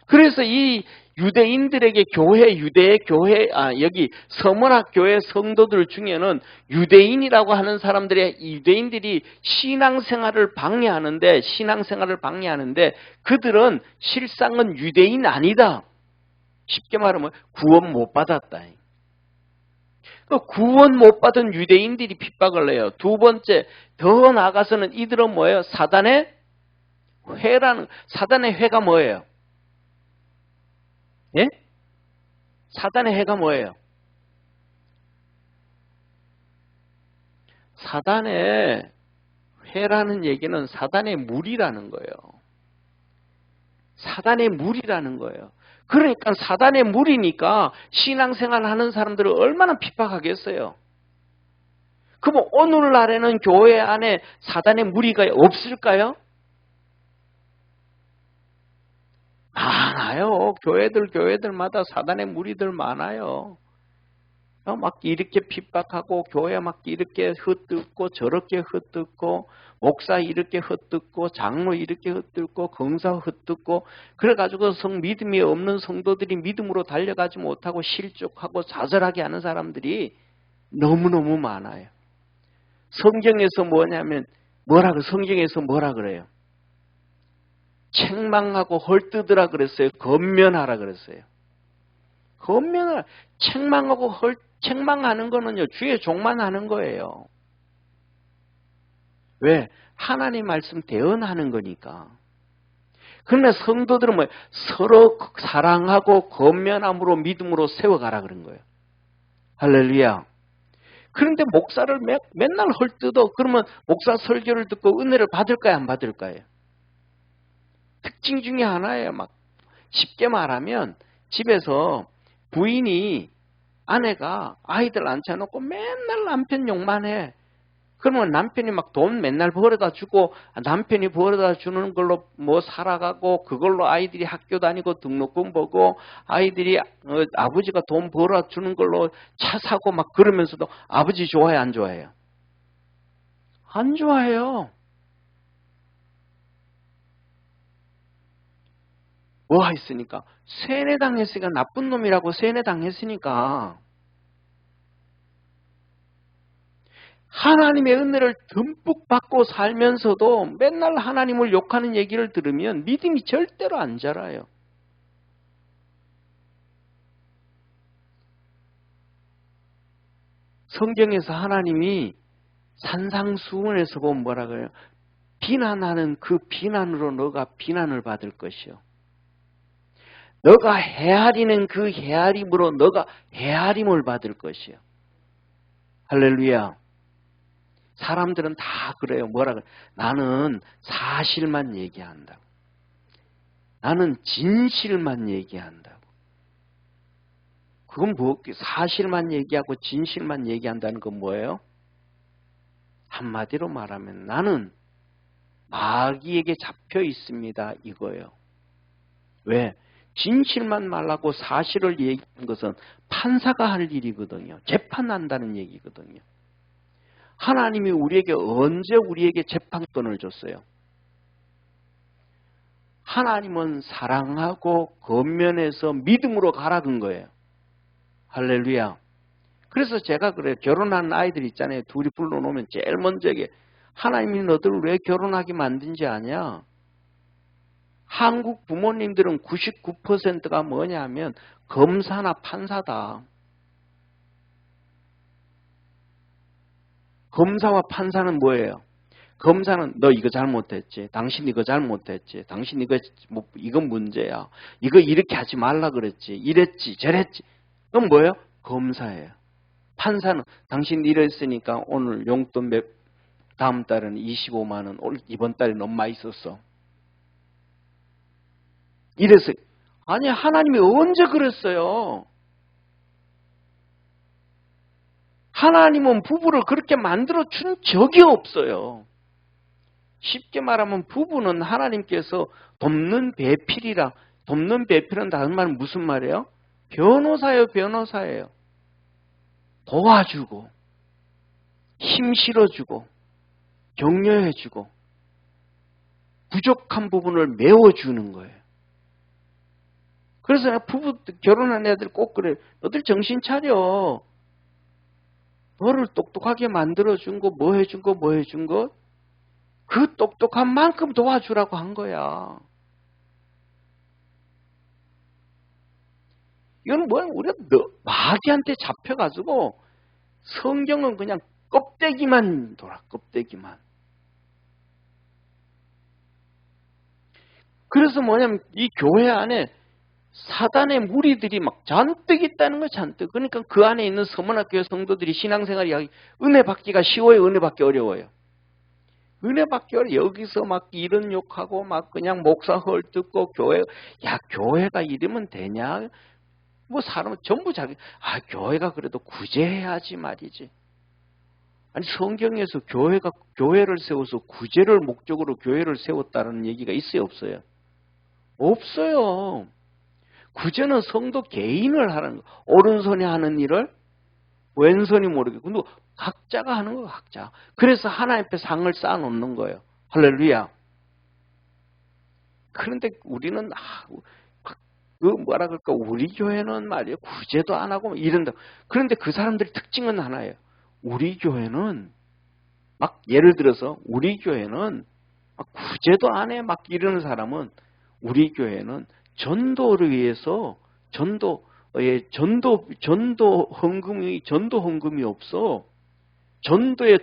그래서 이 유대인들에게 유대의 교회, 여기 서문학 교회 성도들 중에는 유대인이라고 하는 유대인들이 신앙생활을 방해하는데 그들은 실상은 유대인 아니다. 쉽게 말하면 구원 못 받았다. 구원 못 받은 유대인들이 핍박을 해요. 두 번째, 더 나아가서는 이들은 뭐예요? 사단의 회가 뭐예요? 예? 사단의 회가 뭐예요? 사단의 회라는 얘기는 사단의 물이라는 거예요. 사단의 물이라는 거예요. 그러니까 사단의 물이니까 신앙생활 하는 사람들을 얼마나 핍박하겠어요. 그럼 오늘날에는 교회 안에 사단의 무리가 없을까요? 많아요. 교회들마다 사단의 무리들 많아요. 막 이렇게 핍박하고 교회 막 이렇게 흩뜯고 저렇게 흩뜯고 목사 이렇게 흩뜯고 장로 이렇게 흩뜯고 검사 흩뜯고 그래가지고 믿음이 없는 성도들이 믿음으로 달려가지 못하고 실족하고 좌절하게 하는 사람들이 너무너무 많아요. 성경에서 성경에서 뭐라 그래요? 책망하고 헐뜯으라 그랬어요. 권면하라 그랬어요. 권면을 책망하는 거는요, 주의 종만 하는 거예요. 왜? 하나님 말씀 대언하는 거니까. 그러면 성도들은 서로 사랑하고 권면함으로 믿음으로 세워가라 그런 거예요. 할렐루야. 그런데 목사를 맨날 헐뜯어. 그러면 목사 설교를 듣고 은혜를 받을까요? 안 받을까요? 특징 중에 하나예요. 쉽게 말하면 집에서 아내가 아이들 앉혀놓고 맨날 남편 욕만 해. 그러면 남편이 돈 맨날 벌어다 주고 남편이 벌어다 주는 걸로 살아가고 그걸로 아이들이 학교 다니고 등록금 보고 아이들이 아버지가 돈 벌어 주는 걸로 차 사고 그러면서도 아버지 좋아해요? 안 좋아해요? 안 좋아해요. 뭐 했으니까? 세뇌당했으니까 나쁜 놈이라고 세뇌당했으니까. 하나님의 은혜를 듬뿍 받고 살면서도 맨날 하나님을 욕하는 얘기를 들으면 믿음이 절대로 안 자라요. 성경에서 하나님이 산상수훈에서 보면 뭐라 그래요? 비난하는 그 비난으로 너가 비난을 받을 것이요. 너가 헤아리는 그 헤아림으로 너가 헤아림을 받을 것이요. 할렐루야. 사람들은 다 그래요. 뭐라 그래? 나는 사실만 얘기한다고. 나는 진실만 얘기한다고. 그건 사실만 얘기하고 진실만 얘기한다는 건 뭐예요? 한마디로 말하면 나는 마귀에게 잡혀 있습니다. 이거예요. 왜? 진실만 말하고 사실을 얘기하는 것은 판사가 할 일이거든요. 재판한다는 얘기거든요. 하나님이 언제 우리에게 재판권을 줬어요? 하나님은 사랑하고 권면해서 믿음으로 가라는 거예요. 할렐루야. 그래서 제가 그래요. 결혼한 아이들 있잖아요. 둘이 불러놓으면 제일 먼저 하나님이 너들 왜 결혼하게 만든지 아냐? 한국 부모님들은 99%가 뭐냐면 검사나 판사다. 검사와 판사는 뭐예요? 검사는 너 이거 잘못했지. 당신 이거 잘못했지. 당신 이건 문제야. 이거 이렇게 하지 말라 그랬지. 이랬지. 저랬지. 그건 뭐예요? 검사예요. 판사는 당신 이랬으니까 오늘 용돈 다음 달은 25만 원, 이번 달에 너무 많이 썼어. 이래서 아니 하나님이 언제 그랬어요? 하나님은 부부를 그렇게 만들어 준 적이 없어요. 쉽게 말하면 부부는 하나님께서 돕는 배필이라. 돕는 배필은 다른 말은 무슨 말이에요? 변호사예요. 변호사예요. 도와주고 힘 실어주고 격려해주고 부족한 부분을 메워주는 거예요. 그래서 내가 부부 결혼한 애들 꼭 그래. 너들 정신 차려. 너를 똑똑하게 만들어준 거, 뭐 해준 거, 뭐 해준 거. 그 똑똑한 만큼 도와주라고 한 거야. 이건 뭐야? 우리가 마귀한테 잡혀가지고 성경은 그냥 껍데기만 돌아, 껍데기만. 그래서 뭐냐면 이 교회 안에 사단의 무리들이 막 잔뜩 있다는 거 잔뜩. 그러니까 그 안에 있는 서문학교회 성도들이 신앙생활이 은혜 받기가 쉬워요? 은혜 받기 어려워요? 은혜 받기 어려워요. 여기서 막 이런 욕하고 막 그냥 목사 헐뜯고 교회가 이러면 되냐? 뭐 사람은 전부 교회가 그래도 구제해야지 말이지. 아니 성경에서 교회를 세워서 구제를 목적으로 교회를 세웠다는 얘기가 있어요? 없어요? 없어요. 구제는 성도 개인을 하는 거. 오른손이 하는 일을 왼손이 모르게. 근데 각자가 하는 거 각자. 그래서 하나님 앞에 상을 쌓아놓는 거예요. 할렐루야. 그런데 우리는 뭐라 그럴까? 우리 교회는 말이에요. 구제도 안 하고 이런다. 그런데 그 사람들의 특징은 하나예요. 우리 교회는 막 예를 들어서 우리 교회는 막 구제도 안 해. 막 이러는 사람은 우리 교회는 전도를 위해서 전도 헌금이 없어. 전도에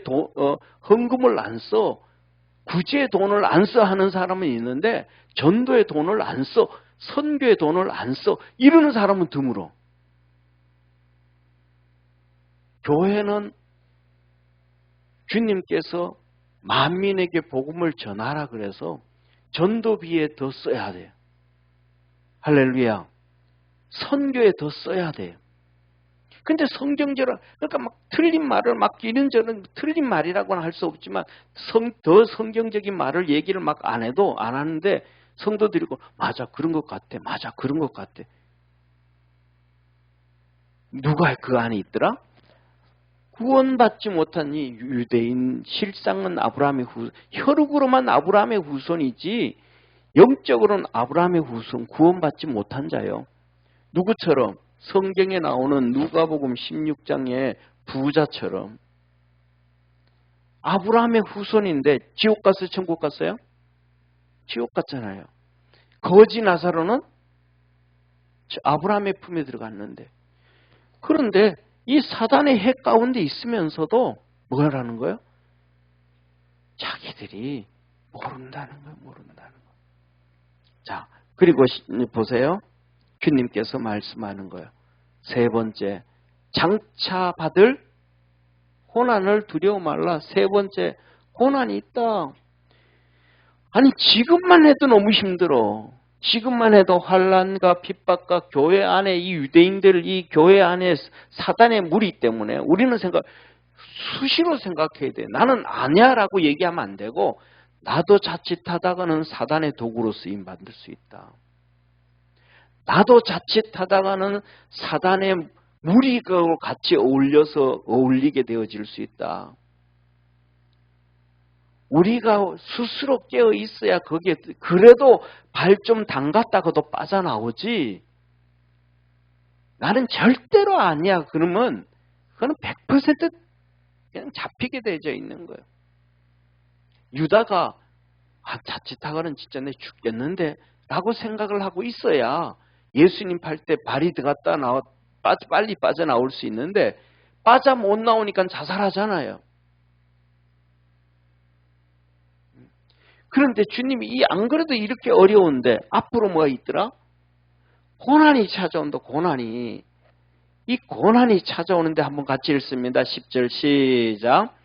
헌금을 안 써. 구제에 돈을 안 써 하는 사람은 있는데 전도에 돈을 안 써. 선교에 돈을 안 써. 이러는 사람은 드물어. 교회는 주님께서 만민에게 복음을 전하라 그래서 전도비에 더 써야 돼요. 할렐루야. 선교에 더 써야 돼요. 근데 성경적으로 그러니까 막 틀린 말을 막 이런저런 틀린 말이라고는 할 수 없지만 더 성경적인 말을 얘기를 막 안 하는데 성도들이 맞아 그런 것 같아. 맞아 그런 것 같아. 누가 그 안에 있더라? 구원받지 못한 이 유대인 실상은 아브라함의 혈육으로만 아브라함의 후손이지 영적으로는 아브라함의 후손 구원받지 못한 자요. 누구처럼? 성경에 나오는 누가복음 16장의 부자처럼 아브라함의 후손인데 지옥 갔어요? 천국 갔어요? 지옥 갔잖아요. 거지 나사로는 아브라함의 품에 들어갔는데 그런데 이 사단의 핵 가운데 있으면서도 뭐라는 거예요? 자기들이 모른다는 거예요. 모른다는 거. 자, 그리고 보세요. 주님께서 말씀하는 거예요. 세 번째, 장차 받을 고난을 두려워 말라. 세 번째, 고난이 있다. 아니 지금만 해도 너무 힘들어. 지금만 해도 환난과 핍박과 교회 안에 이 유대인들 이 교회 안에 사단의 무리 때문에 우리는 수시로 생각해야 돼. 나는 아니야라고 얘기하면 안 되고 나도 자칫하다가는 사단의 도구로 쓰임 받을 수 있다. 나도 자칫하다가는 사단의 무리가 같이 어울리게 되어질 수 있다. 우리가 스스로 깨어 있어야 거기에 그래도 발 좀 담갔다가도 빠져나오지. 나는 절대로 아니야. 그러면 그거는 100% 그냥 잡히게 되어 있는 거예요. 유다가 자칫하고는 진짜 내 죽겠는데 라고 생각을 하고 있어야 예수님 팔 때 발이 들어갔다 빨리 빠져나올 수 있는데 빠져 못 나오니까 자살하잖아요. 그런데 주님이 안 그래도 이렇게 어려운데 앞으로 뭐가 있더라? 고난이 찾아온다. 고난이. 이 고난이 찾아오는데 한번 같이 읽습니다. 10절 시작.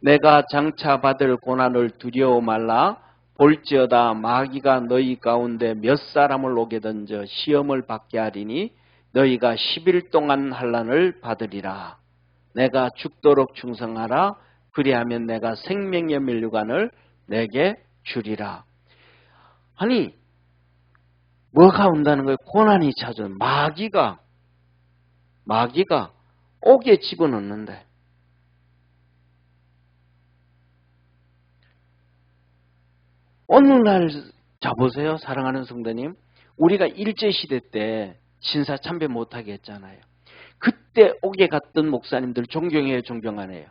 내가 장차 받을 고난을 두려워 말라. 볼지어다 마귀가 너희 가운데 몇 사람을 오게 던져 시험을 받게 하리니 너희가 10일 동안 환난을 받으리라. 내가 죽도록 충성하라. 그리하면 내가 생명의 면류관을 내게 주리라. 아니 뭐가 온다는 거예요? 고난이 찾아온 마귀가 옥에 집어넣는데 오늘날 자보세요. 사랑하는 성도님, 우리가 일제시대 때 신사참배 못하게 했잖아요. 그때 옥에 갔던 목사님들 존경해요, 존경 안 해요?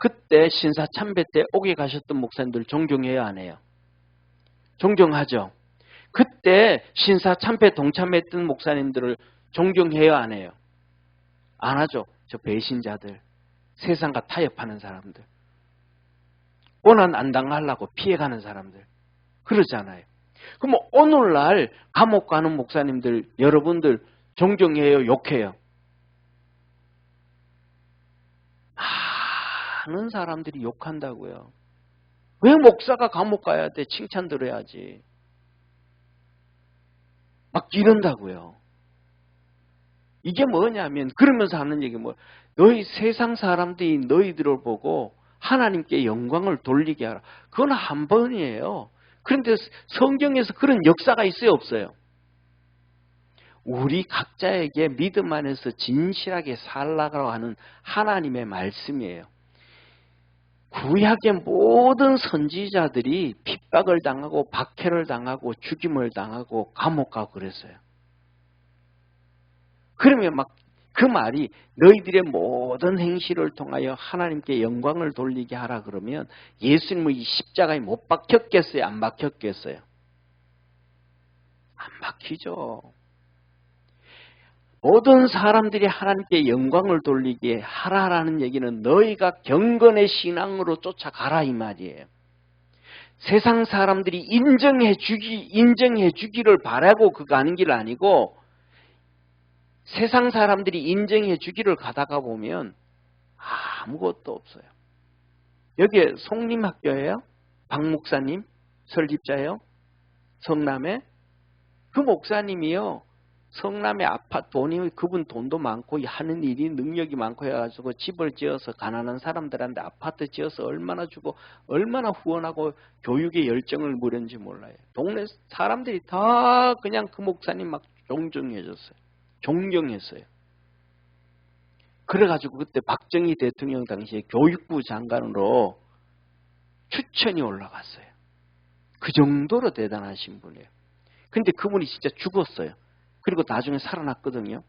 그때 신사참배 때 옥에 가셨던 목사님들 존경해요, 안 해요? 존경하죠. 그때 신사참배 동참했던 목사님들을 존경해요, 안 해요? 안 하죠. 저 배신자들, 세상과 타협하는 사람들, 고난 안 당하려고 피해가는 사람들, 그러잖아요. 그럼 오늘날 감옥 가는 목사님들 여러분들 존경해요, 욕해요? 많은 사람들이 욕한다고요. 왜 목사가 감옥 가야 돼? 칭찬 들어야지. 막 이런다고요. 이게 뭐냐면 그러면서 하는 얘기 뭐 너희 세상 사람들이 너희들을 보고 하나님께 영광을 돌리게 하라. 그건 한 번이에요. 그런데 성경에서 그런 역사가 있어요, 없어요? 우리 각자에게 믿음 안에서 진실하게 살라고 하는 하나님의 말씀이에요. 구약의 모든 선지자들이 핍박을 당하고 박해를 당하고 죽임을 당하고 감옥 가고 그랬어요. 그러면 막 그 말이 너희들의 모든 행실을 통하여 하나님께 영광을 돌리게 하라 그러면 예수님은 이 십자가에 못 박혔겠어요? 안 박혔겠어요? 안 박히죠. 모든 사람들이 하나님께 영광을 돌리게 하라라는 얘기는 너희가 경건의 신앙으로 쫓아가라 이 말이에요. 세상 사람들이 인정해 주기를 바라고 그거 가는 길 아니고 세상 사람들이 인정해 주기를 가다가 보면 아무것도 없어요. 여기에 송림학교예요? 박 목사님 설립자예요? 성남에? 그 목사님이요. 성남의 아파트 돈이 그분 돈도 많고 하는 일이 능력이 많고 해가지고 집을 지어서 가난한 사람들한테 아파트 지어서 얼마나 주고 얼마나 후원하고 교육에 열정을 부렸는지 몰라요. 동네 사람들이 다 그냥 그 목사님 막 존경해줬어요. 존경했어요. 그래가지고 그때 박정희 대통령 당시에 교육부 장관으로 추천이 올라갔어요. 그 정도로 대단하신 분이에요. 근데 그분이 진짜 죽었어요. 그리고 나중에 살아났거든요.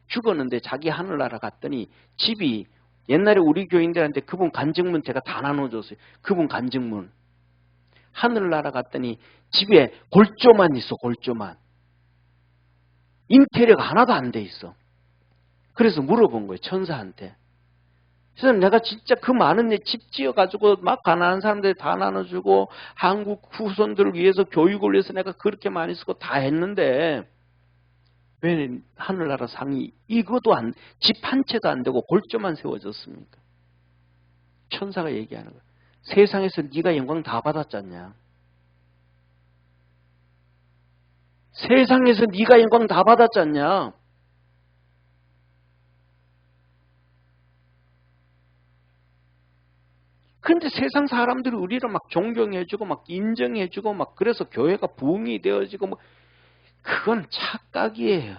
죽었는데 자기 하늘나라 갔더니 집이 옛날에 우리 교인들한테 그분 간증문 제가 다 나눠줬어요. 그분 간증문. 하늘나라 갔더니 집에 골조만 있어. 골조만. 인테리어가 하나도 안 돼 있어. 그래서 물어본 거예요. 천사한테. 그래서 내가 진짜 그 많은 집 지어가지고 막 가난한 사람들 다 나눠주고 한국 후손들을 위해서 교육을 위해서 내가 그렇게 많이 쓰고 다 했는데 왜 하늘나라 상이 이것도 집 한 채도 안 되고 골조만 세워졌습니까? 천사가 얘기하는 거예요. 세상에서 네가 영광 다 받았잖냐? 세상에서 네가 영광 다 받았잖냐? 그런데 세상 사람들이 우리를 막 존경해주고 막 인정해주고 막 그래서 교회가 부흥이 되어지고 뭐 그건 착각이에요.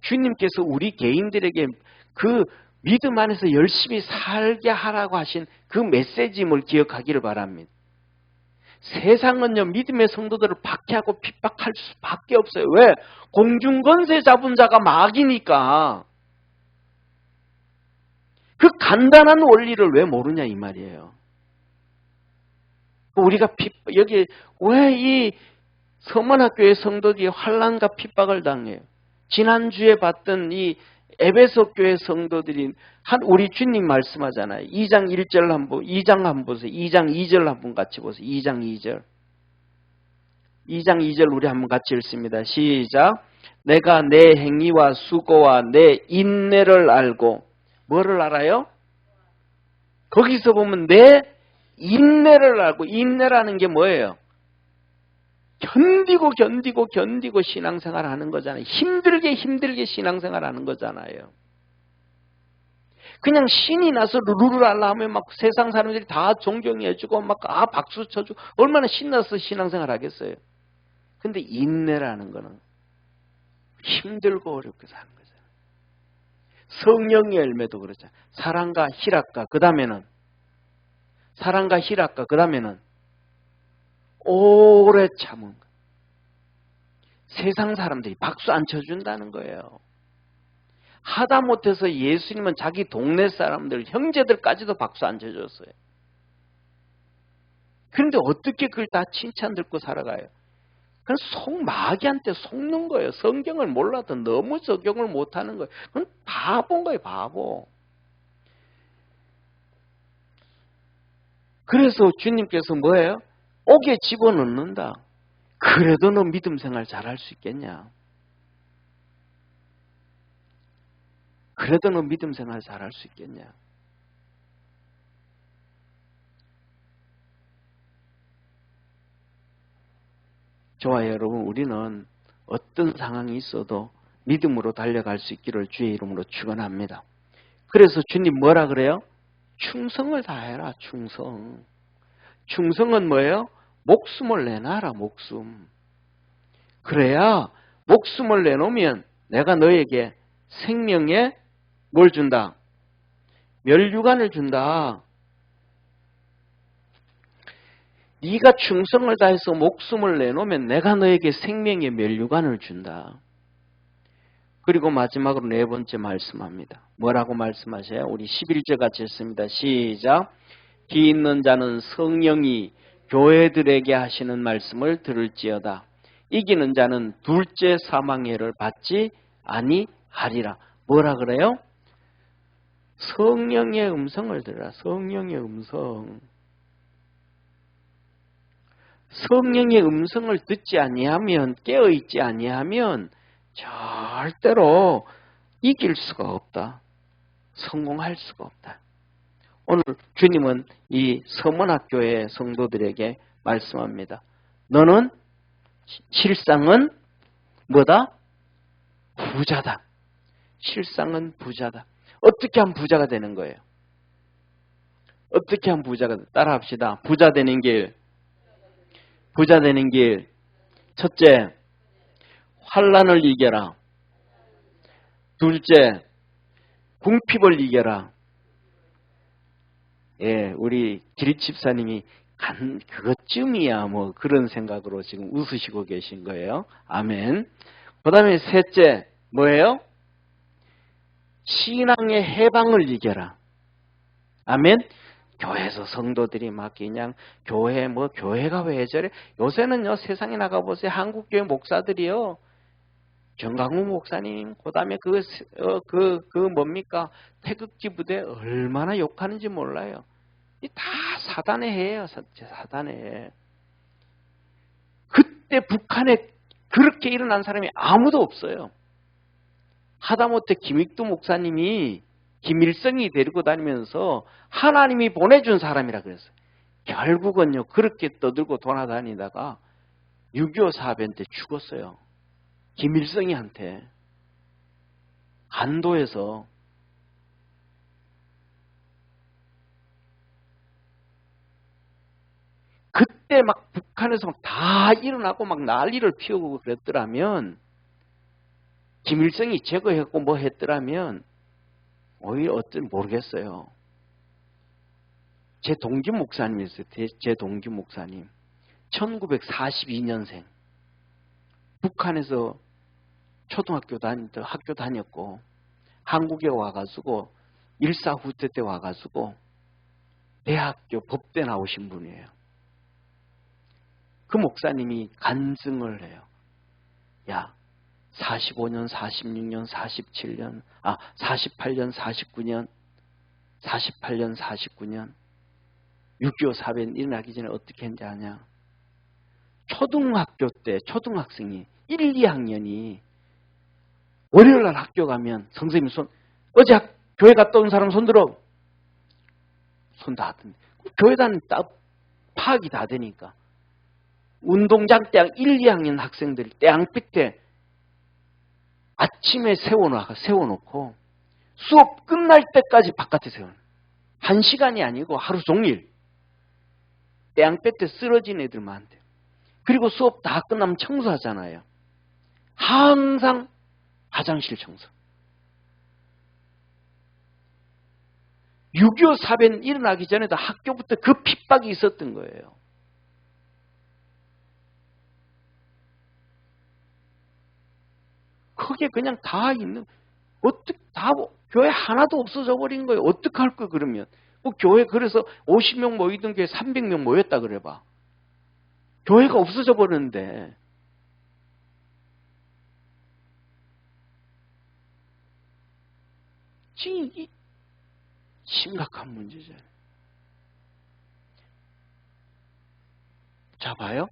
주님께서 우리 개인들에게 그 믿음 안에서 열심히 살게 하라고 하신 그 메시지임을 기억하기를 바랍니다. 세상은요 믿음의 성도들을 박해하고 핍박할 수밖에 없어요. 왜? 공중권세 잡은 자가 마귀니까. 그 간단한 원리를 왜 모르냐 이 말이에요. 우리가 여기 왜 이 서문학교의 성도들이 환난과 핍박을 당해요? 지난주에 봤던 이 에베소 교회 성도들이 우리 주님 말씀하잖아요. 2장 1절 한번, 2장 한번 보세요. 2장 2절 한번 같이 보세요. 2장 2절. 2장 2절 우리 한번 같이 읽습니다. 시작. 내가 내 행위와 수고와 내 인내를 알고, 뭐를 알아요? 거기서 보면 내 인내를 알고, 인내라는 게 뭐예요? 견디고 신앙생활 하는 거잖아요. 힘들게 신앙생활 하는 거잖아요. 그냥 신이 나서 루루랄라 하면 막 세상 사람들이 다 존경해주고 막 박수 쳐주고 얼마나 신나서 신앙생활 하겠어요. 근데 인내라는 거는 힘들고 어렵게 사는 거잖아요. 성령의 열매도 그렇잖아요. 사랑과 희락과 그 다음에는 오래 참은 거. 세상 사람들이 박수 안 쳐준다는 거예요. 하다못해서 예수님은 자기 동네 사람들, 형제들까지도 박수 안 쳐줬어요. 그런데 어떻게 그걸 다 칭찬 듣고 살아가요? 그건 마귀한테 속는 거예요. 성경을 몰라도 너무 적용을 못하는 거예요. 그건 바보인 거예요, 바보. 그래서 주님께서 뭐예요? 옥에 집어넣는다. 그래도 너 믿음 생활 잘할 수 있겠냐? 그래도 너 믿음 생활 잘할 수 있겠냐? 저와 여러분, 우리는 어떤 상황이 있어도 믿음으로 달려갈 수 있기를 주의 이름으로 축원합니다. 그래서 주님 뭐라 그래요? 충성을 다해라, 충성. 충성은 뭐예요? 목숨을 내놔라, 목숨. 그래야 목숨을 내놓으면 내가 너에게 생명에 뭘 준다? 멸류관을 준다. 네가 충성을 다해서 목숨을 내놓으면 내가 너에게 생명의 멸류관을 준다. 그리고 마지막으로 네 번째 말씀합니다. 뭐라고 말씀하세요? 우리 11절 같이 했습니다. 시작. 귀 있는 자는 성령이 교회들에게 하시는 말씀을 들을지어다. 이기는 자는 둘째 사망해를 받지 아니하리라. 뭐라 그래요? 성령의 음성을 들으라. 성령의 음성. 성령의 음성을 듣지 아니하면, 깨어있지 아니하면 절대로 이길 수가 없다. 성공할 수가 없다. 오늘 주님은 이 서문학교의 성도들에게 말씀합니다. 너는 실상은 뭐다? 부자다. 실상은 부자다. 어떻게 하면 부자가 되는 거예요? 어떻게 하면 부자가 되는? 따라 합시다. 부자 되는 길. 부자 되는 길. 첫째, 환난을 이겨라. 둘째, 궁핍을 이겨라. 예, 우리 기립집사님이 그것쯤이야 뭐 그런 생각으로 지금 웃으시고 계신 거예요. 아멘. 그 다음에 셋째, 뭐예요? 신앙의 해방을 이겨라. 아멘. 교회에서 성도들이 막 그냥 교회가 왜 저래? 요새는요, 세상에 나가보세요. 한국교회 목사들이요. 정강우 목사님, 그 다음에 뭡니까? 태극기 부대 얼마나 욕하는지 몰라요. 다 사단의 해예요, 사단의 해. 그때 북한에 그렇게 일어난 사람이 아무도 없어요. 하다못해 김익두 목사님이 김일성이 데리고 다니면서 하나님이 보내준 사람이라 그랬어요. 결국은요, 그렇게 떠들고 돌아다니다가 6.25 사변 때 죽었어요. 김일성이한테. 한도에서. 그때 막 북한에서 다 일어나고 막 난리를 피우고 그랬더라면, 김일성이 제거했고 뭐 했더라면, 오히려 어떤 모르겠어요. 제 동기 목사님이었어요. 제 동기 목사님. 1942년생. 북한에서 학교 다녔고, 한국에 와가지고, 일사후퇴 때 와가지고, 대학교 법대 나오신 분이에요. 그 목사님이 간증을 해요. 야, 45년, 46년, 47년, 48년, 49년, 48년, 49년. 6.25 사변 일어나기 전에 어떻게 했는지 아냐? 초등학교 때 초등학생이 1, 2학년이 월요일날 학교 가면 선생님이 어제 교회 갔다 온 사람 손 들어. 손 다 든대. 교회 다니는 파악이 다 되니까. 운동장 때 1, 2학년 학생들이 떼양빛에 아침에 세워놓고 수업 끝날 때까지 바깥에 세워놓고 1시간이 아니고 하루 종일 떼양볕에 쓰러진 애들만 한대요. 그리고 수업 다 끝나면 청소하잖아요. 항상 화장실 청소. 6.25 사변 일어나기 전에도 학교부터 그 핍박이 있었던 거예요. 그게 그냥 다 있는, 교회 하나도 없어져 버린 거예요. 어떻게 할 거예요, 그러면? 교회 그래서 50명 모이던 교회 300명 모였다 그래봐. 교회가 없어져 버렸는데. 지금 이 심각한 문제잖아요. 자, 봐요.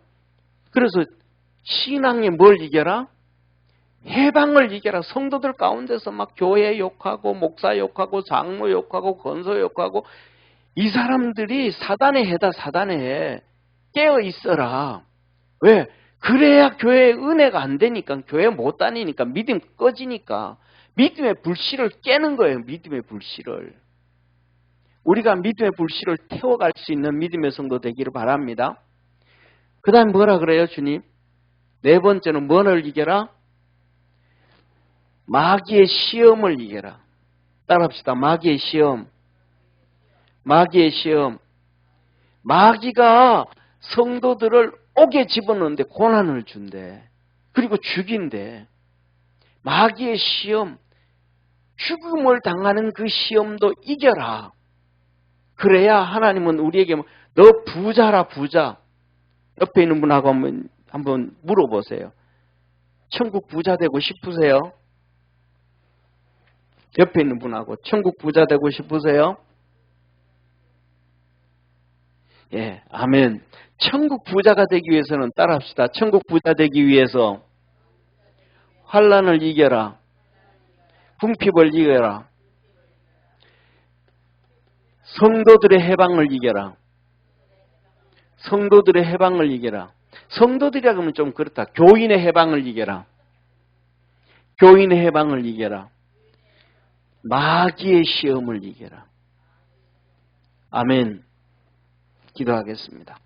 그래서 신앙에 뭘 이겨라? 해방을 이겨라. 성도들 가운데서 막 교회 욕하고 목사 욕하고 장로 욕하고 권소 욕하고 이 사람들이 사단의 해다. 사단의 해. 깨어 있어라. 왜? 그래야 교회의 은혜가 안 되니까, 교회 못 다니니까, 믿음 꺼지니까 믿음의 불씨를 깨는 거예요. 믿음의 불씨를. 우리가 믿음의 불씨를 태워갈 수 있는 믿음의 성도 되기를 바랍니다. 그 다음에 뭐라 그래요, 주님? 네 번째는 뭐를 이겨라? 마귀의 시험을 이겨라. 따라합시다. 마귀의 시험. 마귀의 시험. 마귀가 성도들을 옥에 집어넣는데 고난을 준대. 그리고 죽인대. 마귀의 시험. 죽음을 당하는 그 시험도 이겨라. 그래야 하나님은 우리에게 너 부자라 부자. 옆에 있는 분하고 한번 물어보세요. 천국 부자 되고 싶으세요? 옆에 있는 분하고 천국 부자 되고 싶으세요? 예, 아멘. 천국 부자가 되기 위해서는 따라합시다. 천국 부자 되기 위해서 환난을 이겨라. 궁핍을 이겨라. 성도들의 해방을 이겨라. 성도들의 해방을 이겨라. 성도들이라 그러면 좀 그렇다. 교인의 해방을 이겨라. 교인의 해방을 이겨라. 마귀의 시험을 이겨라. 아멘. 기도하겠습니다.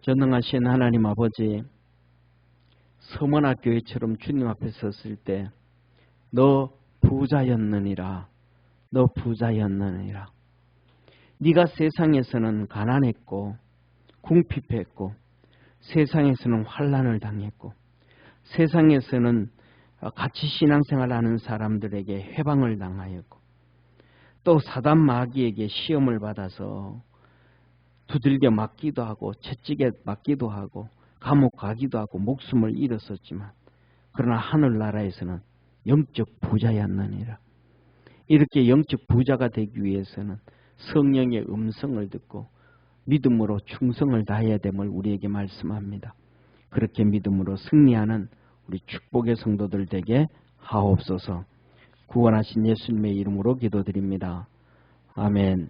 전능하신 하나님 아버지, 서머나 교회처럼 주님 앞에 섰을 때 너 부자였느니라. 너 부자였느니라. 네가 세상에서는 가난했고 궁핍했고 세상에서는 환난을 당했고 세상에서는 같이 신앙생활하는 사람들에게 해방을 당하였고 또 사단 마귀에게 시험을 받아서 두들겨 맞기도 하고 채찍에 맞기도 하고 감옥 가기도 하고 목숨을 잃었었지만 그러나 하늘나라에서는 영적 부자였느니라. 이렇게 영적 부자가 되기 위해서는 성령의 음성을 듣고 믿음으로 충성을 다해야 됨을 우리에게 말씀합니다. 그렇게 믿음으로 승리하는 우리 축복의 성도들 되게 하옵소서. 구원하신 예수님의 이름으로 기도드립니다. 아멘.